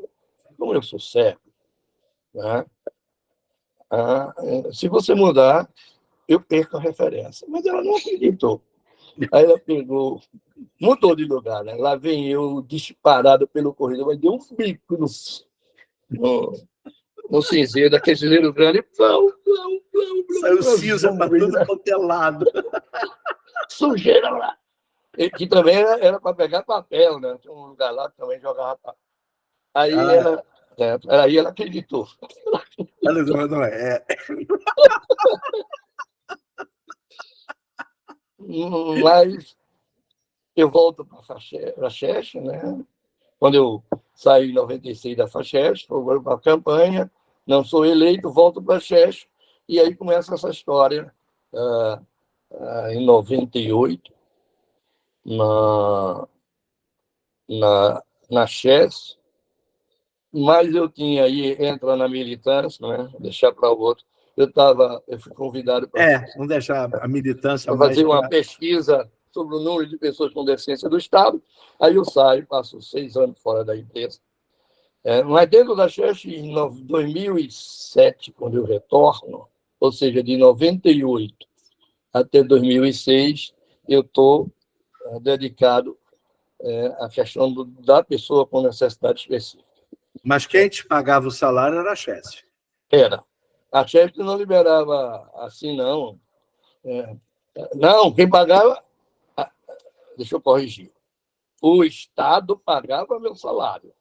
como eu sou cego, né? Se você mudar, eu perco a referência. Mas ela não acreditou. Aí ela pegou, mudou de lugar, né? Lá vem eu disparado pelo corredor, mas deu um bico no cinzeiro, daquele cinzeiro grande, plão, saiu cinza para tudo quanto é lado. Sujeira lá. Que também era para pegar papel, né? Tinha um lugar lá que também jogava papel. Aí ela acreditou. Não é. Mas eu volto para a Xexe, né? Quando eu saí em 96 da FACHES, vou para a campanha, não sou eleito, volto para a Xexe, e aí começa essa história em 98, na Xexe, mas eu tinha aí, entra na militância, né? Deixar para o outro. Eu fui convidado para não deixar a militância fazer uma pesquisa sobre o número de pessoas com deficiência do Estado. Aí eu saio, passo 6 anos fora da empresa. Mas dentro da Xexe, em 2007, quando eu retorno, ou seja, de 98 até 2006, eu estou dedicado à questão da pessoa com necessidade específica. Mas quem te pagava o salário era a Xexe. Era. A Xexe não liberava assim, não. Não, quem pagava... Deixa eu corrigir. O Estado pagava meu salário.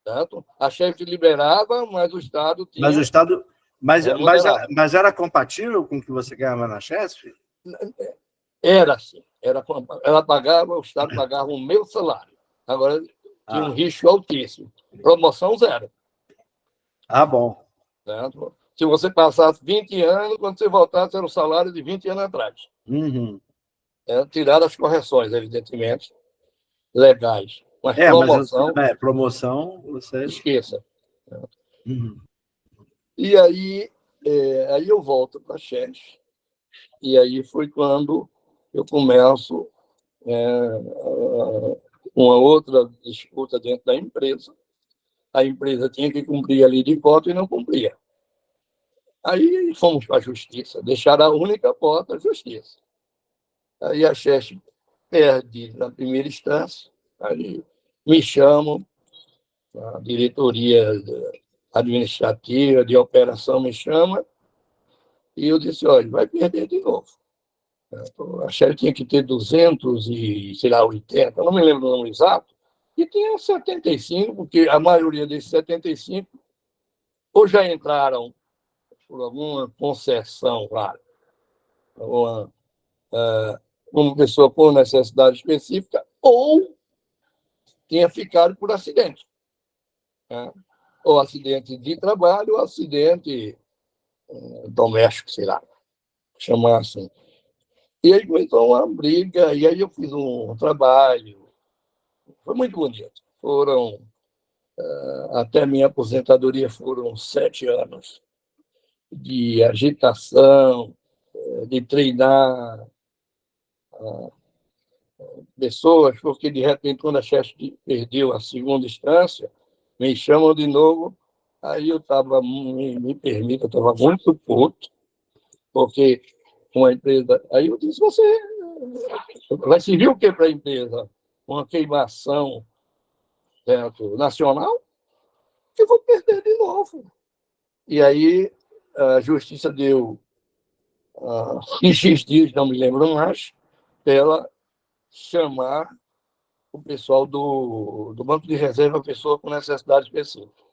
Certo? A Xexe liberava, mas o Estado tinha... Mas o Estado... Mas era compatível com o que você ganhava na Xexe? Era assim. Ela pagava, o Estado pagava o meu salário. Agora, tinha um risco altíssimo. Promoção zero. Bom. Certo? Se você passasse 20 anos, quando você voltasse, era o salário de 20 anos atrás. Uhum. Tirar as correções, evidentemente, legais. Mas promoção, você... Esqueça. Uhum. E aí eu volto para a Xexe, e aí foi quando eu começo uma outra disputa dentro da empresa. A empresa tinha que cumprir a lei de cota e não cumpria. Aí fomos para a justiça, deixaram a única porta, a justiça. Aí a Xexe perde na primeira instância, aí me chamam, a diretoria administrativa de operação me chama, e eu disse, olha, vai perder de novo. A Xexe tinha que ter 280, não me lembro o número exato, e tinha 75, porque a maioria desses 75 ou já entraram por alguma concessão, claro, uma pessoa com necessidade específica, ou tinha ficado por acidente. Ou acidente de trabalho, ou acidente doméstico, sei lá, chamar assim. E aí começou uma briga, e aí eu fiz um trabalho, foi muito bonito. Até minha aposentadoria, foram 7 anos de agitação, de treinar pessoas, porque de repente, quando a Xexe perdeu a segunda instância, me chamam de novo, aí eu estava, me permita, eu estava muito puto, porque uma empresa... Aí eu disse, você vai servir o que para a empresa? Uma queimação nacional? Eu vou perder de novo. E aí a justiça deu em X dias, não me lembro mais, ela chamar o pessoal do Banco de Reserva, a pessoa com necessidade específica.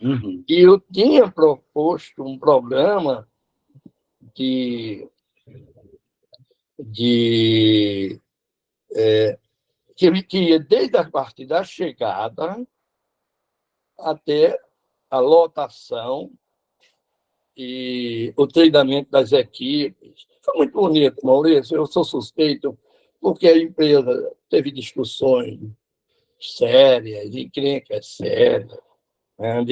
Uhum. E eu tinha proposto um programa que ia desde a parte da chegada até a lotação e o treinamento das equipes. Foi muito bonito, Maurício. Eu sou suspeito, porque a empresa teve discussões sérias, encrencas sérias, né?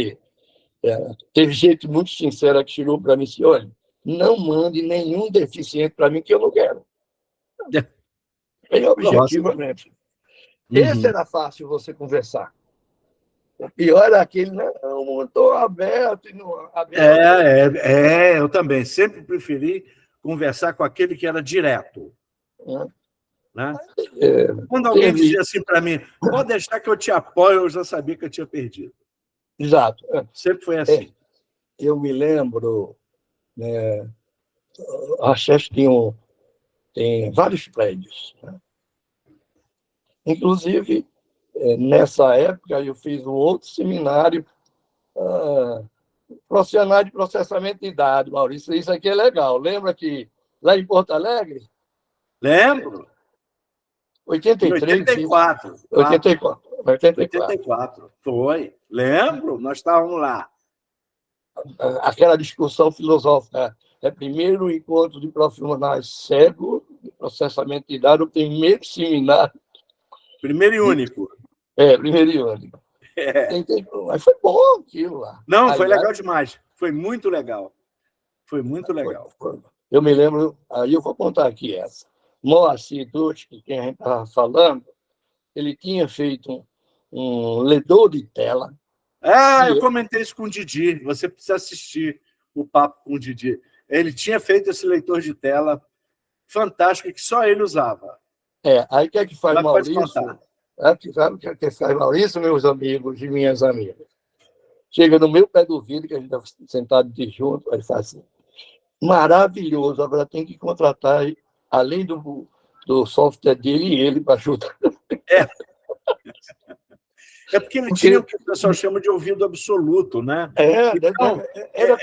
Teve gente muito sincera que chegou para mim e disse: olha, não mande nenhum deficiente para mim que eu não quero. Bem objetivamente. Esse era fácil você conversar. O pior era aquele, não, estou aberto. Eu também sempre preferi conversar com aquele que era direto. Né? Quando alguém dizia assim para mim, pode deixar que eu te apoio, eu já sabia que eu tinha perdido. Exato. Sempre foi assim. Eu me lembro, né, a Chef tem vários prédios. Né? Inclusive, nessa época, eu fiz um outro seminário profissional de processamento de dados, Maurício. Isso aqui é legal. Lembra que lá em Porto Alegre? Lembro. 83. 84. 84. Foi. Lembro, nós estávamos lá. Aquela discussão filosófica. Primeiro encontro de profissionais cegos de processamento de dados, o primeiro seminário. Primeiro e único. Primeiro e único. Mas foi bom aquilo lá. Não, aliás, foi legal demais. Foi muito legal. Foi muito legal. Eu me lembro, aí eu vou contar aqui essa. Moacir Dutti, que quem a gente estava falando, ele tinha feito um ledor de tela. Eu comentei isso com o Didi. Você precisa assistir o papo com o Didi. Ele tinha feito esse leitor de tela fantástico que só ele usava. Aí o que é que faz Maurício? Sabe o que é que faz Maurício, meus amigos e minhas amigas? Chega no meu pé do vidro, que a gente está sentado de junto, ele fala assim, maravilhoso, agora tem que contratar, além do software dele e ele para ajudar. É porque ele tinha o que o pessoal chama de ouvido absoluto, né? Então, era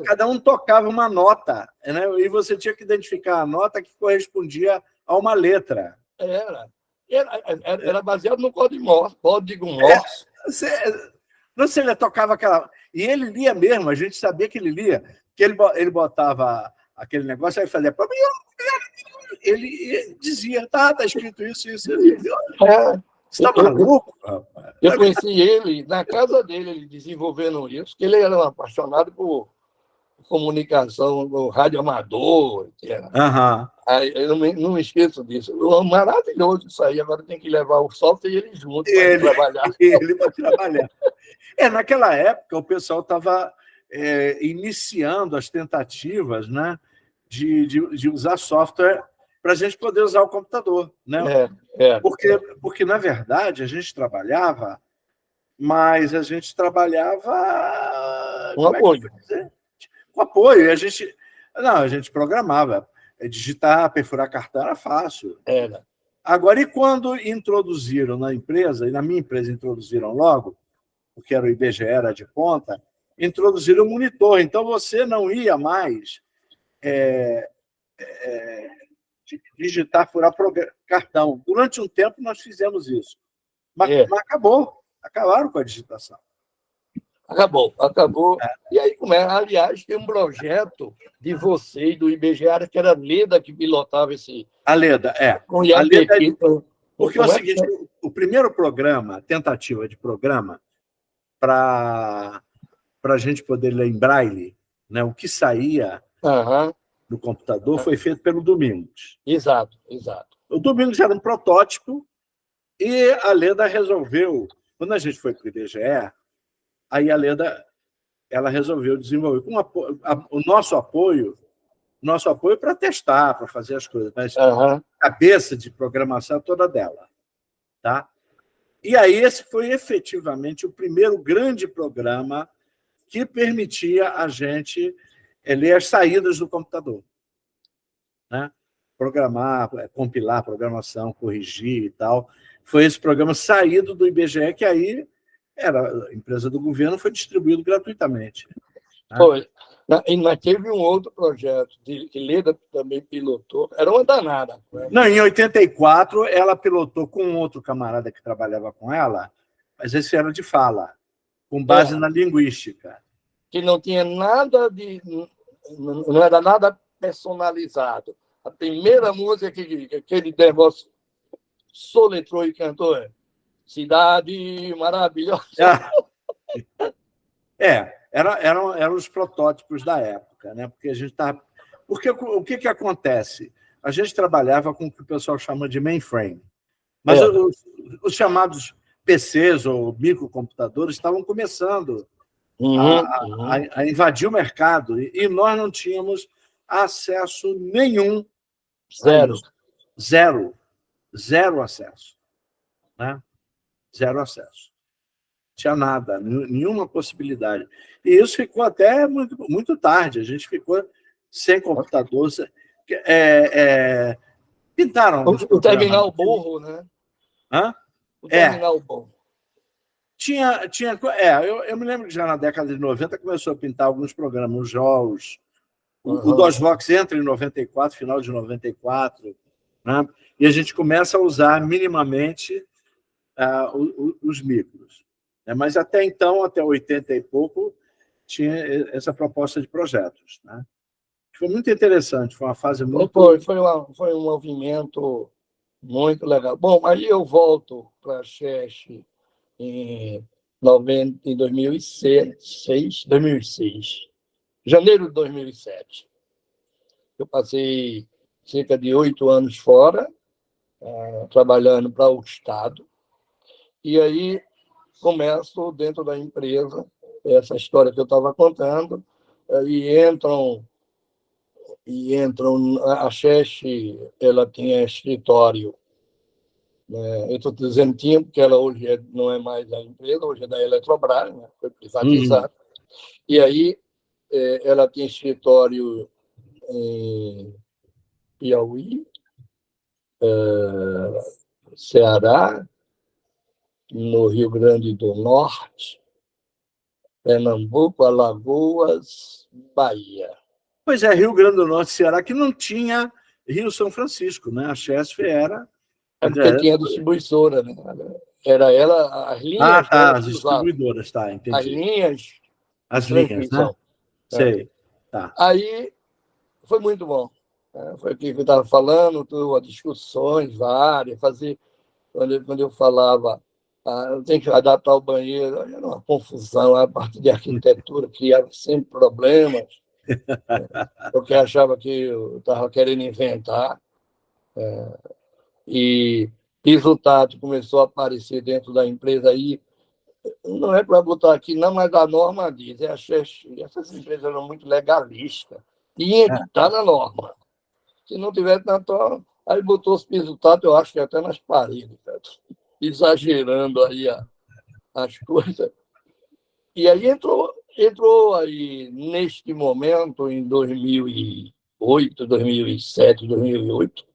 cada um tocava uma nota, né? E você tinha que identificar a nota que correspondia a uma letra. Era baseado no código Morse. Não sei, ele tocava aquela... E ele lia mesmo, a gente sabia que ele lia, que ele botava aquele negócio, aí fazia... Ele dizia, tá escrito isso. Você está maluco, rapaz? Eu conheci ele na casa dele, ele desenvolvendo isso, que ele era um apaixonado por comunicação no rádio amador. Aí, eu não me esqueço disso. Maravilhoso isso aí. Agora tem que levar o software e ele junto para trabalhar. Ele para trabalhar. Naquela época, o pessoal estava iniciando as tentativas, né, de usar software para a gente poder usar o computador. Né? Porque, na verdade, a gente trabalhava, mas a gente trabalhava... Com apoio. Com apoio. A gente programava. Digitar, perfurar cartão era fácil. Agora, e quando introduziram na empresa, e na minha empresa introduziram logo, porque era o IBGE, era de ponta, introduziram o monitor. Então, você não ia mais digitar, furar cartão. Durante um tempo, nós fizemos isso. Mas acabou. Acabaram com a digitação. Acabou. E aí, aliás, tem um projeto de você e do IBGE, que era a Leda que pilotava esse... A Leda, Com a Leda, porque é o seguinte, o primeiro programa, tentativa de programa, para a gente poder ler em braille, né, o que saía do computador foi feito pelo Domingos. Exato. O Domingos era um protótipo e a Leda resolveu, quando a gente foi para o IBGE, aí a Leda ela resolveu desenvolver o nosso apoio para testar, para fazer as coisas, mas a cabeça de programação toda dela. Tá? E aí esse foi efetivamente o primeiro grande programa que permitia a gente ler as saídas do computador. Né? Programar, compilar programação, corrigir e tal. Foi esse programa saído do IBGE, que aí era a empresa do governo, foi distribuído gratuitamente. Né? Foi. Mas teve um outro projeto que Leda também pilotou, era uma danada. Não, em 84, ela pilotou com outro camarada que trabalhava com ela, mas esse era de fala, com base na linguística. Que não tinha nada de... Não era nada personalizado. A primeira música que aquele negócio soletrou e cantou é Cidade Maravilhosa. Eram os protótipos da época, né? Porque a gente tá, porque o que acontece? A gente trabalhava com o que o pessoal chama de mainframe, mas os chamados PCs ou microcomputadores estavam começando a invadir o mercado e nós não tínhamos acesso nenhum a isso. Zero acesso, né? Zero acesso. Tinha nada, nenhuma possibilidade. E isso ficou até muito tarde. A gente ficou sem computador. Pintaram o terminal burro, né? Hã? O terminal burro. Eu me lembro que já na década de 90 começou a pintar alguns programas, os JAWS. O DOSBox entra em 94, final de 94, né? E a gente começa a usar minimamente os micros. Mas até então, até 80 e pouco, tinha essa proposta de projetos, né? Foi muito interessante, foi uma fase muito... Foi um movimento muito legal. Bom, aí eu volto para a Chess em 2006, janeiro de 2007. Eu passei cerca de 8 anos fora, trabalhando para o Estado, e aí começo dentro da empresa, essa história que eu estava contando, e entram a Chess, ela tinha escritório, né? Eu estou dizendo tinha, porque ela hoje não é mais a empresa, hoje é da Eletrobras, né? Foi privatizada. E aí ela tinha escritório em Piauí, Ceará, no Rio Grande do Norte, Pernambuco, Alagoas, Bahia. Pois é, Rio Grande do Norte e Ceará, que não tinha Rio São Francisco, né? A Chesf era... porque tinha distribuidora, né? Era ela, as linhas... as distribuidoras, tá, entendi. As linhas, né? Sei, tá. Aí foi muito bom. Foi o que eu estava falando, discussões várias, quando eu falava, tem que adaptar o banheiro, era uma confusão, a parte de arquitetura criava sempre problemas, porque achava que eu estava querendo inventar, e piso tátil começou a aparecer dentro da empresa aí, não é para botar aqui, não, mas a norma diz, essas empresas eram muito legalistas, tinha que estar na norma. Se não tivesse na norma, aí botou os pisos táteis, eu acho que até nas paredes, exagerando aí as coisas. E aí entrou aí, neste momento, em 2008, 2007, 2008,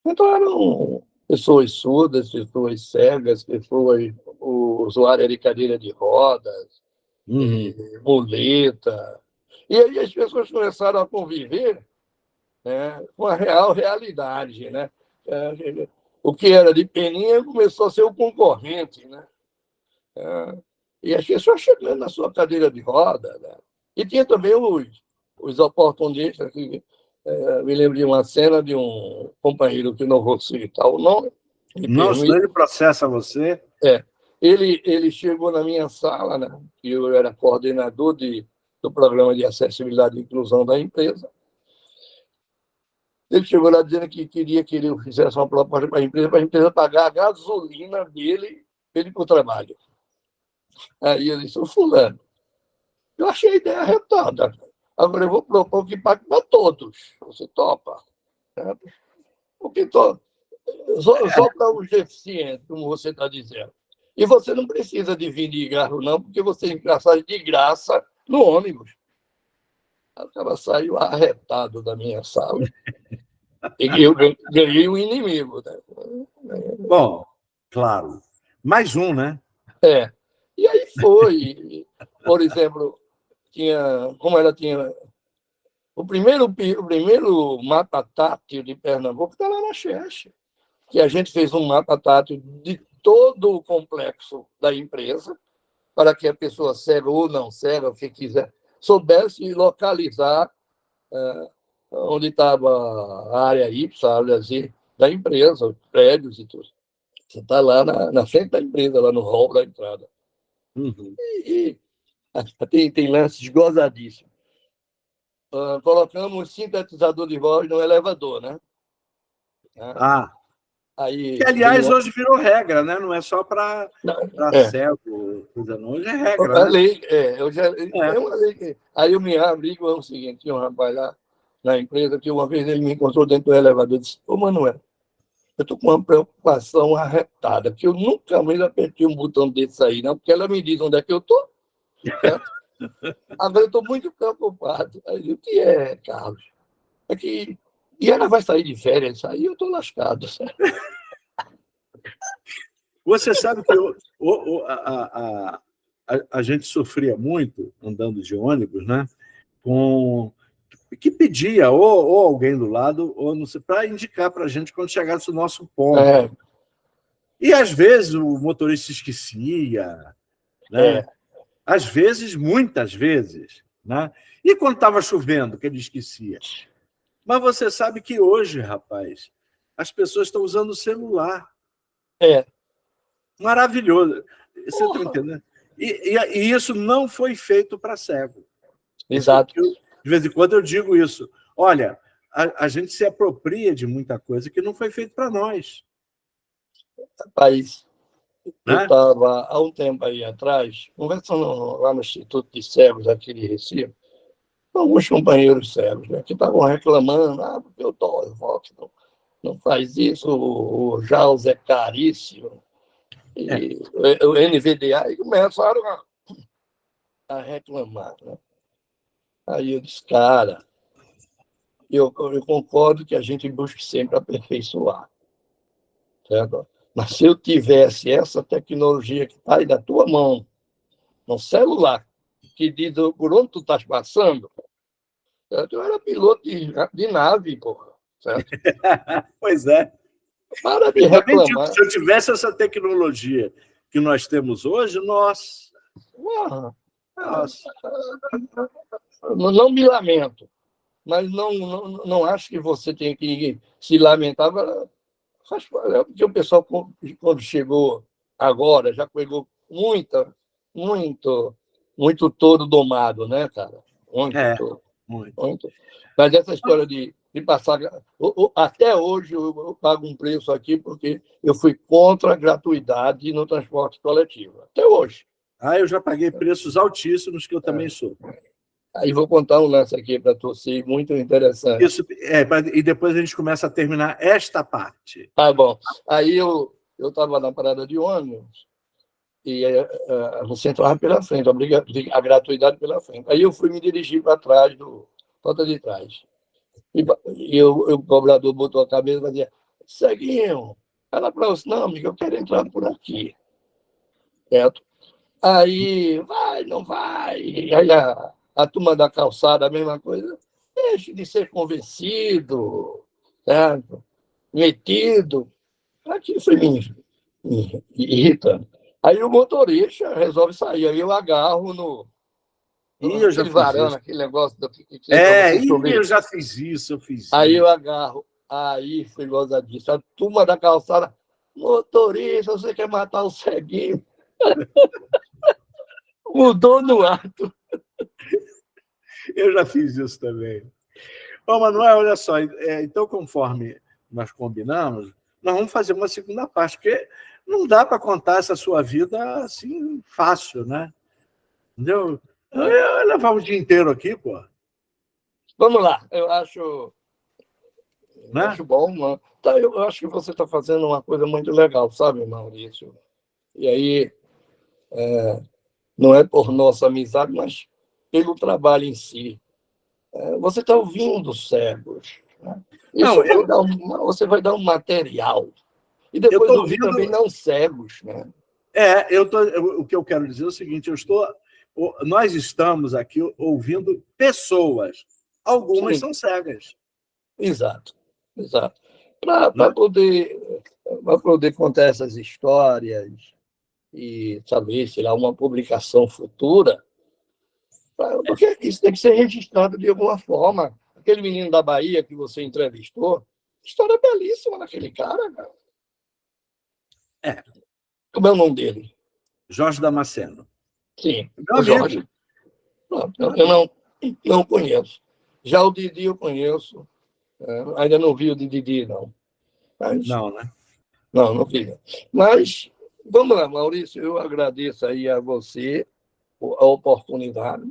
entraram pessoas surdas, pessoas cegas, pessoas usuárias de cadeira de rodas, muleta. E aí as pessoas começaram a conviver, né, com a realidade, né? O que era de peninha começou a ser o concorrente, né? E as pessoas chegando na sua cadeira de roda, né? E tinha também os oportunistas, que me lembro de uma cena de um companheiro que não vou citar o nome. Não, senão ele processa você. Ele chegou na minha sala, né? Eu era coordenador do programa de acessibilidade e inclusão da empresa. Ele chegou lá dizendo que queria que ele fizesse uma proposta para a empresa pagar a gasolina dele para ele ir para o trabalho. Aí ele disse, fulano, eu achei a ideia redonda. Agora eu vou propor que pague para todos. Você topa? Porque só para os deficientes, como você está dizendo. E você não precisa dividir carro, não, porque você engraça de graça no ônibus. O cara saiu arretado da minha sala. E eu ganhei um inimigo. Né? Bom, claro. Mais um, né? E aí foi. Por exemplo, como ela tinha... O primeiro mapa tátil de Pernambuco está lá na Chess, que a gente fez um mapa tátil de todo o complexo da empresa, para que a pessoa cega ou não cega, o que quiser, soubesse localizar onde estava a área Y, a área Z da empresa, os prédios e tudo. Você está lá na frente da empresa, lá no hall da entrada. Uhum. E tem lances gozadíssimos. Colocamos sintetizador de voz no elevador, né? Que, aliás, hoje virou regra, né? Não é só para cego, coisa não. Hoje é regra, a né? lei, é uma lei que... Aí eu me abrigo, é o seguinte, tinha um rapaz lá na empresa que uma vez ele me encontrou dentro do elevador e disse: ô, Manuel, eu estou com uma preocupação arretada, porque eu nunca mais apertei um botão desse aí, não, porque ela me diz onde é que eu estou, certo? Agora eu estou muito preocupado. Aí eu, o que é, Carlos? É que... E ela vai sair de férias, aí eu estou lascado, certo? Você sabe que a gente sofria muito andando de ônibus, né? Que pedia ou alguém do lado, ou não sei, para indicar para a gente quando chegasse o nosso ponto. E às vezes o motorista esquecia, né? Às vezes, muitas vezes, né? E quando estava chovendo, que ele esquecia. Mas você sabe que hoje, rapaz, as pessoas estão usando o celular. Maravilhoso. Você está entendendo? E isso não foi feito para cego. Exato. De vez em quando eu digo isso. Olha, a gente se apropria de muita coisa que não foi feito para nós. Rapaz, eu estava há um tempo aí atrás, conversando lá no Instituto de Cegos aqui de Recife, com alguns companheiros cegos, né, que estavam reclamando: porque o Vox não faz isso, o JAWS é caríssimo, e o NVDA, e começaram a reclamar, né? Aí eu disse: cara, eu concordo que a gente busque sempre aperfeiçoar, certo? Mas se eu tivesse essa tecnologia que está aí na tua mão, no celular, que diz por onde tu estás passando, certo? Eu era piloto de nave, porra, certo? Pois é. Para de reclamar. Se eu tivesse essa tecnologia que nós temos hoje, nossa. Não me lamento, mas não acho que você tem que se lamentar. Porque o pessoal, quando chegou agora, já pegou muito touro domado, né, cara? Muito. Mas essa história de passar... Até hoje eu pago um preço aqui porque eu fui contra a gratuidade no transporte coletivo. Até hoje. Eu já paguei preços altíssimos, que eu também sou. Aí vou contar um lance aqui para você, muito interessante. Isso, e depois a gente começa a terminar esta parte. Bom. Aí eu estava na parada de ônibus e você entrava pela frente, a gratuidade pela frente. Aí eu fui me dirigir para trás, porta de trás. E o cobrador botou a cabeça e dizia: ceguinho. Ela falou assim: não, amigo, eu quero entrar por aqui. Certo? Aí, vai, não vai. Aí a turma da calçada, a mesma coisa. Deixe de ser convencido, certo? Metido. Aquilo foi me irritando. Aí o motorista resolve sair. Aí eu agarro no aquele varanda, aquele negócio eu já fiz isso, Aí eu agarro. Aí foi gozadíssimo. A turma da calçada: motorista, você quer matar o ceguinho? Mudou no ato. Eu já fiz isso também. Bom, Manuel, olha só, então, conforme nós combinamos, nós vamos fazer uma segunda parte, porque não dá para contar essa sua vida assim fácil, né? Entendeu? Eu ia levar o dia inteiro aqui, pô. Vamos lá, eu acho bom, mano. Eu acho que você está fazendo uma coisa muito legal, sabe, Maurício? E aí, não é por nossa amizade, mas pelo trabalho em si. Você está ouvindo os cegos, né? Você vai dar um material. E depois ouvir também não cegos, né? O que eu quero dizer é o seguinte: nós estamos aqui ouvindo pessoas. Algumas são cegas. Exato. Para poder contar essas histórias e saber, sei lá, uma publicação futura, porque isso tem que ser registrado de alguma forma. aquele menino da Bahia que você entrevistou, história belíssima daquele cara, cara. É. Como é o nome dele? Jorge Damasceno. Sim, Meu o amigo. Jorge. Eu não conheço. Já o Didi eu conheço. Ainda não vi o Didi, não. Mas, não, né? Não vi. Mas, vamos lá, Maurício, eu agradeço aí a você a oportunidade.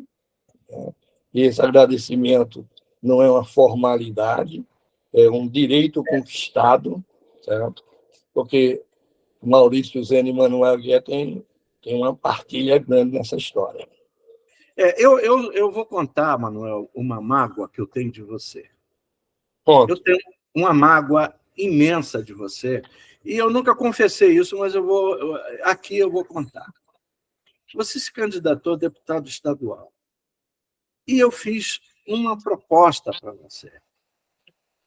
Né? E esse agradecimento não é uma formalidade, é um direito conquistado, certo? Porque Maurício Zene e Manuel Guia tem uma partilha grande nessa história. Eu vou contar, Manuel, uma mágoa que eu tenho de você. Ponto. Eu tenho uma mágoa imensa de você, e eu nunca confessei isso, mas aqui eu vou contar. Você se candidatou a deputado estadual, e eu fiz uma proposta para você,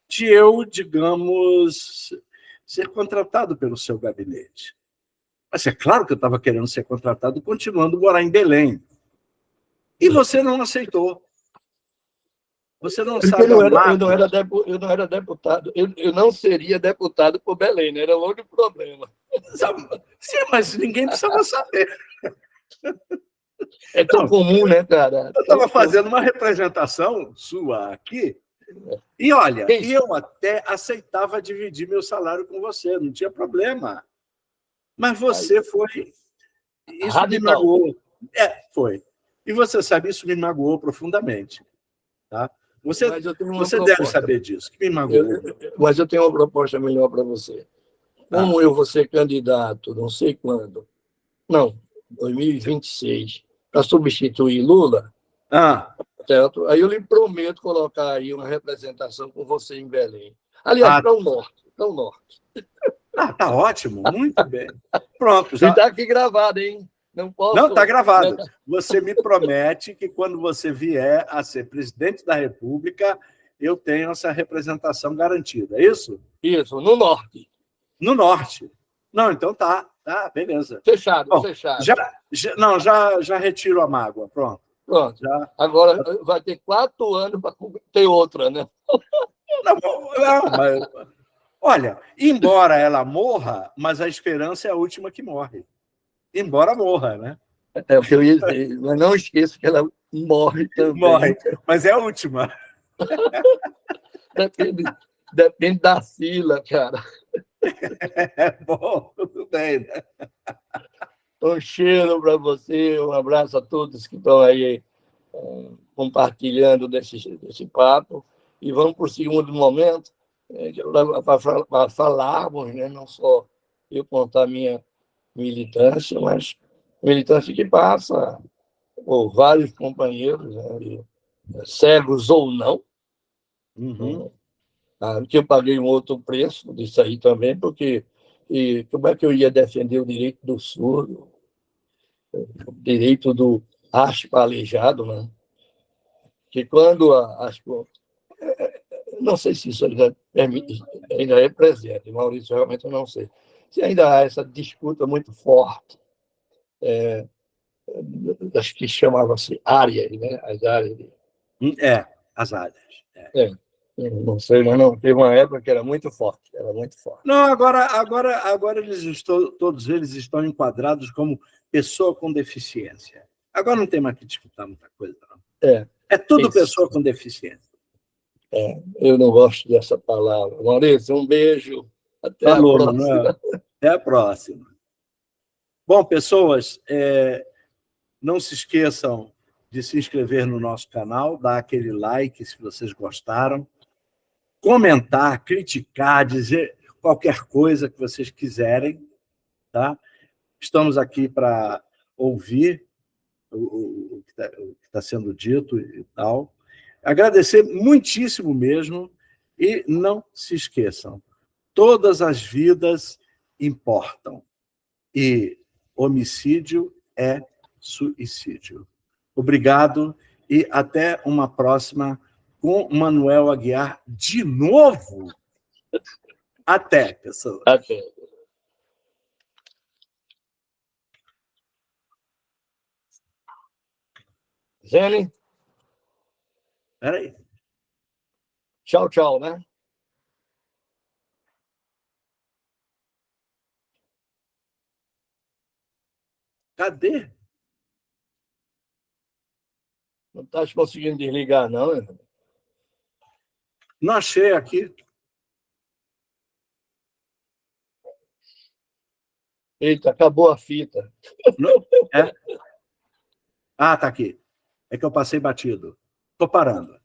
de eu, digamos, ser contratado pelo seu gabinete. Mas é claro que eu estava querendo ser contratado, continuando a morar em Belém. E você não aceitou. Você não sabe a mágoa. Eu não era deputado, eu não seria deputado por Belém, né? Era outro problema. Sim, mas ninguém precisava saber. É tão comum, né, cara? Eu estava fazendo uma representação sua aqui, e olha, eu até aceitava dividir meu salário com você, não tinha problema. Mas você foi. Isso radical. Me magoou. Foi. E você sabe, isso me magoou profundamente. Tá? Você deve saber disso, que me magoou. Mas eu tenho uma proposta melhor para você. Como eu vou ser candidato, não sei quando, não, 2026, para substituir Lula, certo? Aí eu lhe prometo colocar aí uma representação com você em Belém. Aliás, para o norte. Tá ótimo, muito bem. Pronto. Já está aqui gravado, hein? Não posso. Não, está gravado. Você me promete que quando você vier a ser presidente da República, eu tenho essa representação garantida, é isso? Isso, no norte. No norte. Não, então tá, beleza. Fechado, bom, fechado. Já retiro a mágoa, pronto. Já. Agora vai ter 4 anos para ter outra, né? Não, mas... Olha, embora ela morra, mas a esperança é a última que morre. Embora morra, né? É o que eu ia dizer, mas não esqueça que ela morre também. Morre, mas é a última. Depende da fila, cara. Bom, tudo bem, né? Um cheiro para você, um abraço a todos que estão aí compartilhando desse papo. E vamos para o segundo momento, para falarmos, né, não só eu contar a minha militância, mas militância que passa por vários companheiros, né, cegos ou não, que eu paguei um outro preço disso aí também, porque como é que eu ia defender o direito do surdo, o direito do aspa aleijado, né? Que quando não sei se isso ainda é presente, Maurício, realmente eu não sei. Se ainda há essa disputa muito forte, acho que chamava-se áreas, né? As áreas. As áreas. Não sei, mas não. Teve uma época que era muito forte. Não, agora todos eles estão enquadrados como pessoa com deficiência. Agora não tem mais que disputar muita coisa, não. É tudo pessoa com deficiência. Eu não gosto dessa palavra. Maurício, um beijo. Até a próxima. Até a próxima. Bom, pessoas, não se esqueçam de se inscrever no nosso canal, dar aquele like se vocês gostaram, comentar, criticar, dizer qualquer coisa que vocês quiserem, tá? Estamos aqui para ouvir o que está sendo dito e tal. Agradecer muitíssimo mesmo e não se esqueçam, todas as vidas importam e homicídio é suicídio. Obrigado e até uma próxima com Manuel Aguiar de novo. Até, pessoal. Até. Zene? Espera aí. Tchau, tchau, né? Cadê? Não está conseguindo desligar, não, né? Não achei aqui. Eita, acabou a fita. É? Ah, tá aqui. É que eu passei batido. Estou parando.